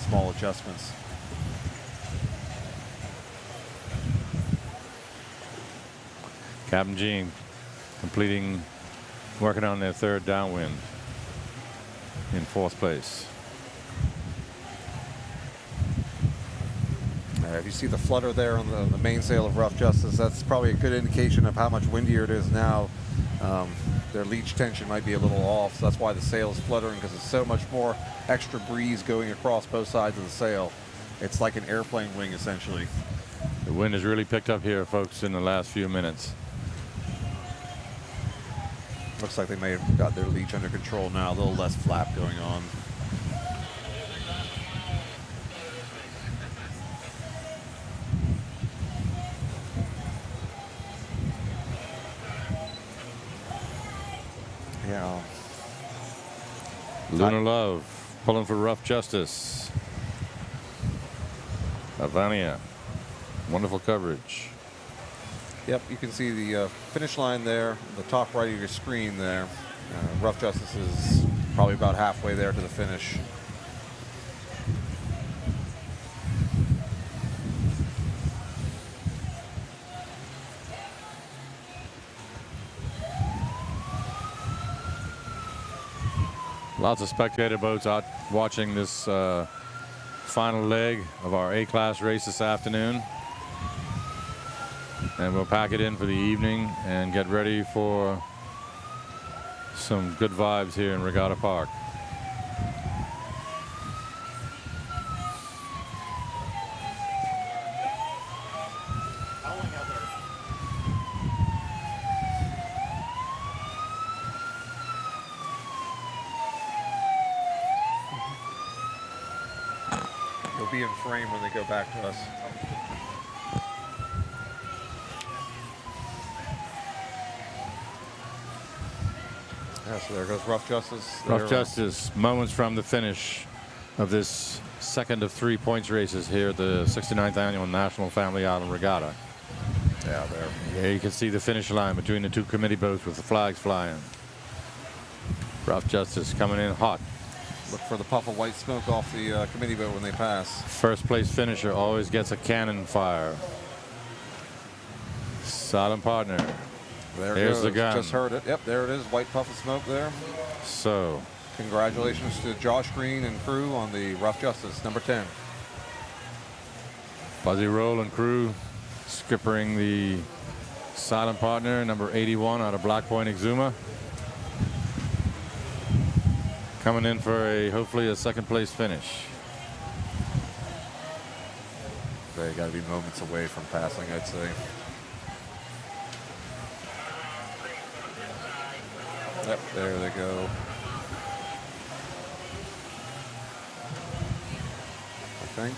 small adjustments. Captain Gene working on their third downwind in fourth place. If you see the flutter there on the mainsail of Rough Justice, that's probably a good indication of how much windier it is now. Their leach tension might be a little off, so that's why the sail is fluttering, because there's so much more extra breeze going across both sides of the sail. It's like an airplane wing, essentially. The wind has really picked up here, folks, in the last few minutes. Looks like they may have got their leach under control now. A little less flap going on. Lunar Love pulling for Rough Justice. Havania. Wonderful coverage. Yep, you can see the finish line there, the top right of your screen there. Rough Justice is probably about halfway there to the finish. Lots of spectator boats out watching this final leg of our A-class race this afternoon. And we'll pack it in for the evening and get ready for some good vibes here in Regatta Park. You'll be in frame when they go back to us. Yeah, so there goes Rough Justice. Rough Justice, moments from the finish of this second of 3 points races here at the 69th Annual National Family Island Regatta. Yeah, there. There you can see the finish line between the two committee boats with the flags flying. Rough Justice coming in hot. Look for the puff of white smoke off the committee boat when they pass. First place finisher always gets a cannon fire. Silent Partner. There's the gun. Just heard it. Yep, there it is. White puff of smoke there. So, congratulations to Josh Green and crew on the Rough Justice, number 10. Buzzy Roll and crew skippering the Silent Partner, number 81 out of Black Point Exuma. Coming in for hopefully a second place finish. They got to be moments away from passing, I'd say. Yep, there they go. I think.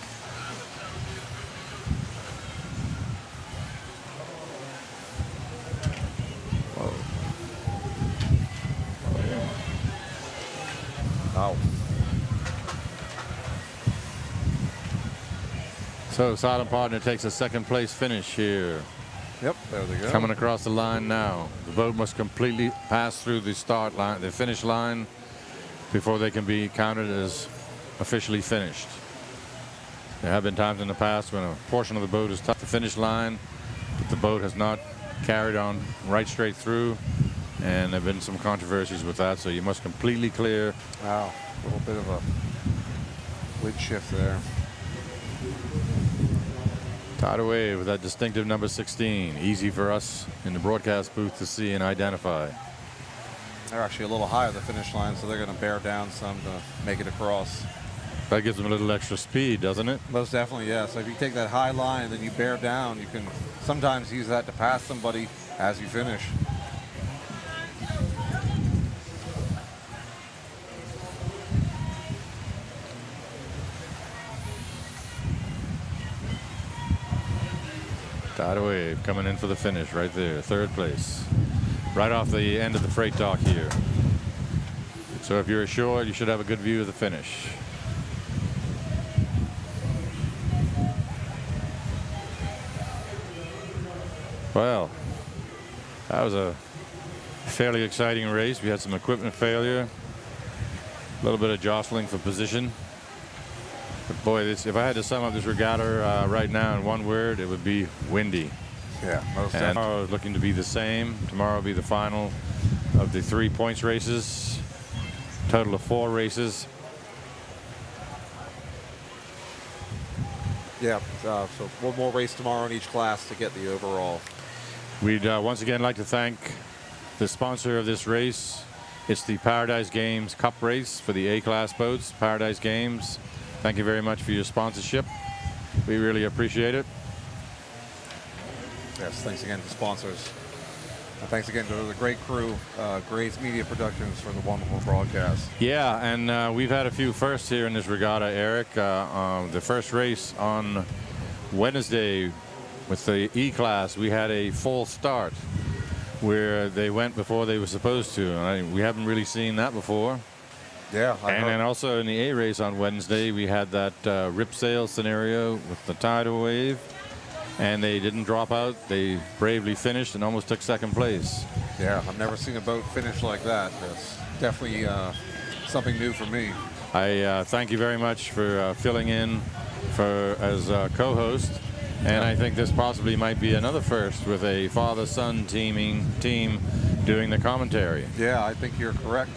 Whoa. Ow. So Silent Partner takes a second place finish here. Yep, there they go. Coming across the line now. The boat must completely pass through the start line, the finish line, before they can be counted as officially finished. There have been times in the past when a portion of the boat has touched the finish line, but the boat has not carried on right straight through, and there have been some controversies with that, so you must completely clear. Wow, a little bit of a lid shift there. Tied away with that distinctive number 16. Easy for us in the broadcast booth to see and identify. They're actually a little higher the finish line, so they're going to bear down some to make it across. That gives them a little extra speed, doesn't it? Most definitely, yeah. So if you take that high line and then you bear down, you can sometimes use that to pass somebody as you finish. Tidal Wave coming in for the finish right there, third place. Right off the end of the freight dock here. So if you're ashore, you should have a good view of the finish. Well, that was a fairly exciting race. We had some equipment failure, a little bit of jostling for position. But boy, if I had to sum up this regatta right now in one word, it would be windy. Yeah, most and tomorrow is looking to be the same. Tomorrow will be the final of the 3 points races. Total of 4 races. Yeah, so one more race tomorrow in each class to get the overall. We'd once again like to thank the sponsor of this race. It's the Paradise Games Cup race for the A-class boats. Paradise Games, thank you very much for your sponsorship. We really appreciate it. Yes, thanks again to sponsors. And thanks again to the great crew, Grace Media Productions, for the wonderful broadcast. Yeah, and we've had a few firsts here in this regatta, Eric. The first race on Wednesday with the E-class, we had a full start where they went before they were supposed to. We haven't really seen that before. Yeah, And then also in the A race on Wednesday, we had that rip sail scenario with the tidal wave, and they didn't drop out. They bravely finished and almost took second place. Yeah, I've never seen a boat finish like that. That's definitely something new for me. I thank you very much for filling in as co-host, and I think this possibly might be another first with a father-son team doing the commentary. Yeah, I think you're correct.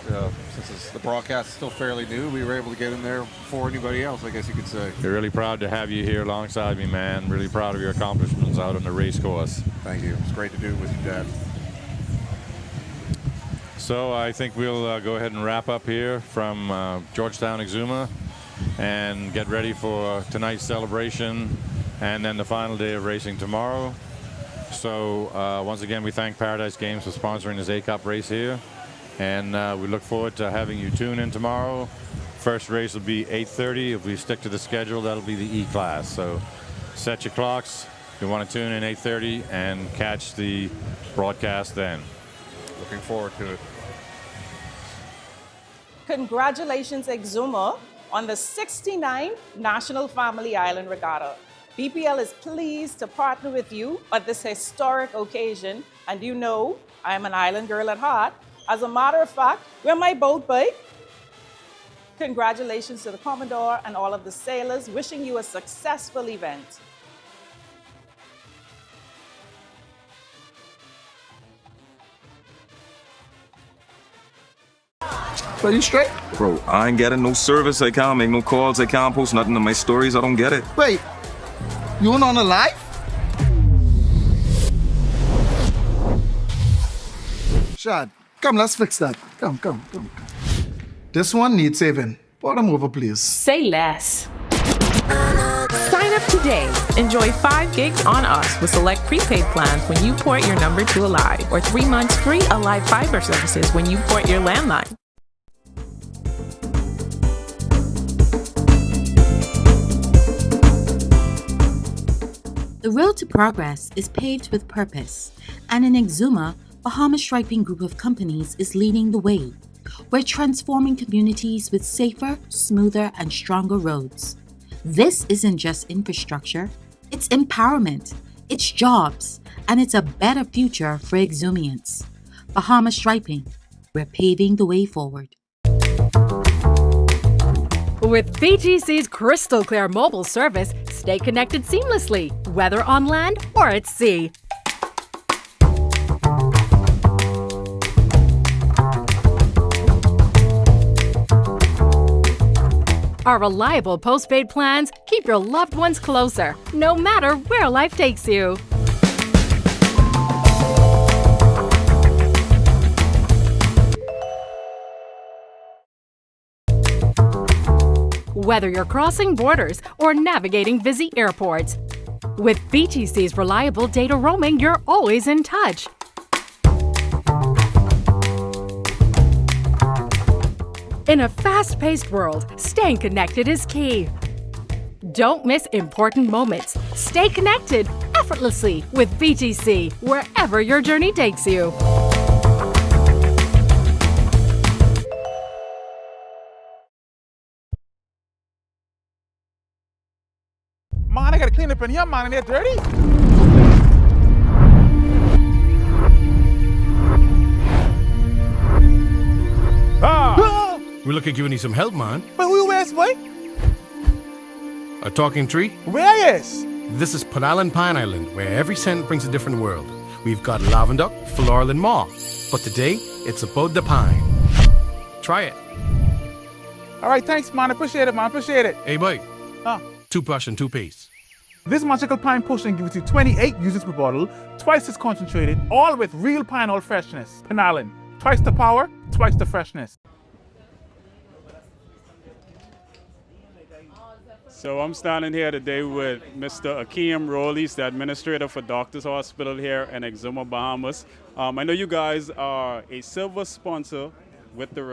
Since the broadcast is still fairly new, we were able to get in there before anybody else, I guess you could say. We're really proud to have you here alongside me, man. Really proud of your accomplishments out on the race course. Thank you. It's great to do it with you, Dad. So I think we'll go ahead and wrap up here from Georgetown Exuma and get ready for tonight's celebration and then the final day of racing tomorrow. So once again, we thank Paradise Games for sponsoring this A-Cup race here, and we look forward to having you tune in tomorrow. First race will be 8:30. If we stick to the schedule, that'll be the E-Class. So set your clocks. You want to tune in 8:30 and catch the broadcast then. Looking forward to it. Congratulations, Exuma, on the 69th National Family Island Regatta. BPL is pleased to partner with you at this historic occasion, and you know I'm an island girl at heart. As a matter of fact, we're my boat bike. Congratulations to the Commodore and all of the sailors, wishing you a successful event. Are you straight? Bro, I ain't getting no service. I can't make no calls. I can't post nothing in my stories. I don't get it. Wait, you weren't on a live? Shad, come, let's fix that. Come. This one needs saving. Pour them over, please. Say less. Sign up today. Enjoy 5 gigs on us with select prepaid plans when you port your number to Alive, or 3 months free Alive fiber services when you port your landline. The road to progress is paved with purpose, and in Exuma, Bahamas Striping Group of Companies is leading the way. We're transforming communities with safer, smoother, and stronger roads. This isn't just infrastructure, it's empowerment, it's jobs, and it's a better future for Exumians. Bahamas Striping, we're paving the way forward. With BGC's crystal clear mobile service, stay connected seamlessly, whether on land or at sea. Our reliable postpaid plans keep your loved ones closer, no matter where life takes you. Whether you're crossing borders or navigating busy airports, with BTC's reliable data roaming, you're always in touch. In a fast-paced world, staying connected is key. Don't miss important moments. Stay connected effortlessly with BTC, wherever your journey takes you. Man, I gotta clean up in here, man, and they're dirty. We look like you need some help, man. But who is, boy? A talking tree? Where is? This is Island, Pine Island, where every scent brings a different world. We've got lavender, floral, and moss. But today, it's about the pine. Try it. All right, thanks, man. Appreciate it, man. Appreciate it. Hey, boy. Huh? 2 push and 2 paste. This magical pine potion gives you 28 uses per bottle, twice as concentrated, all with real pine oil freshness. Pine Island. Twice the power, twice the freshness. So I'm standing here today with Mr. Akeem Rowley's the administrator for Doctors Hospital here in Exuma, Bahamas. I know you guys are a silver sponsor with the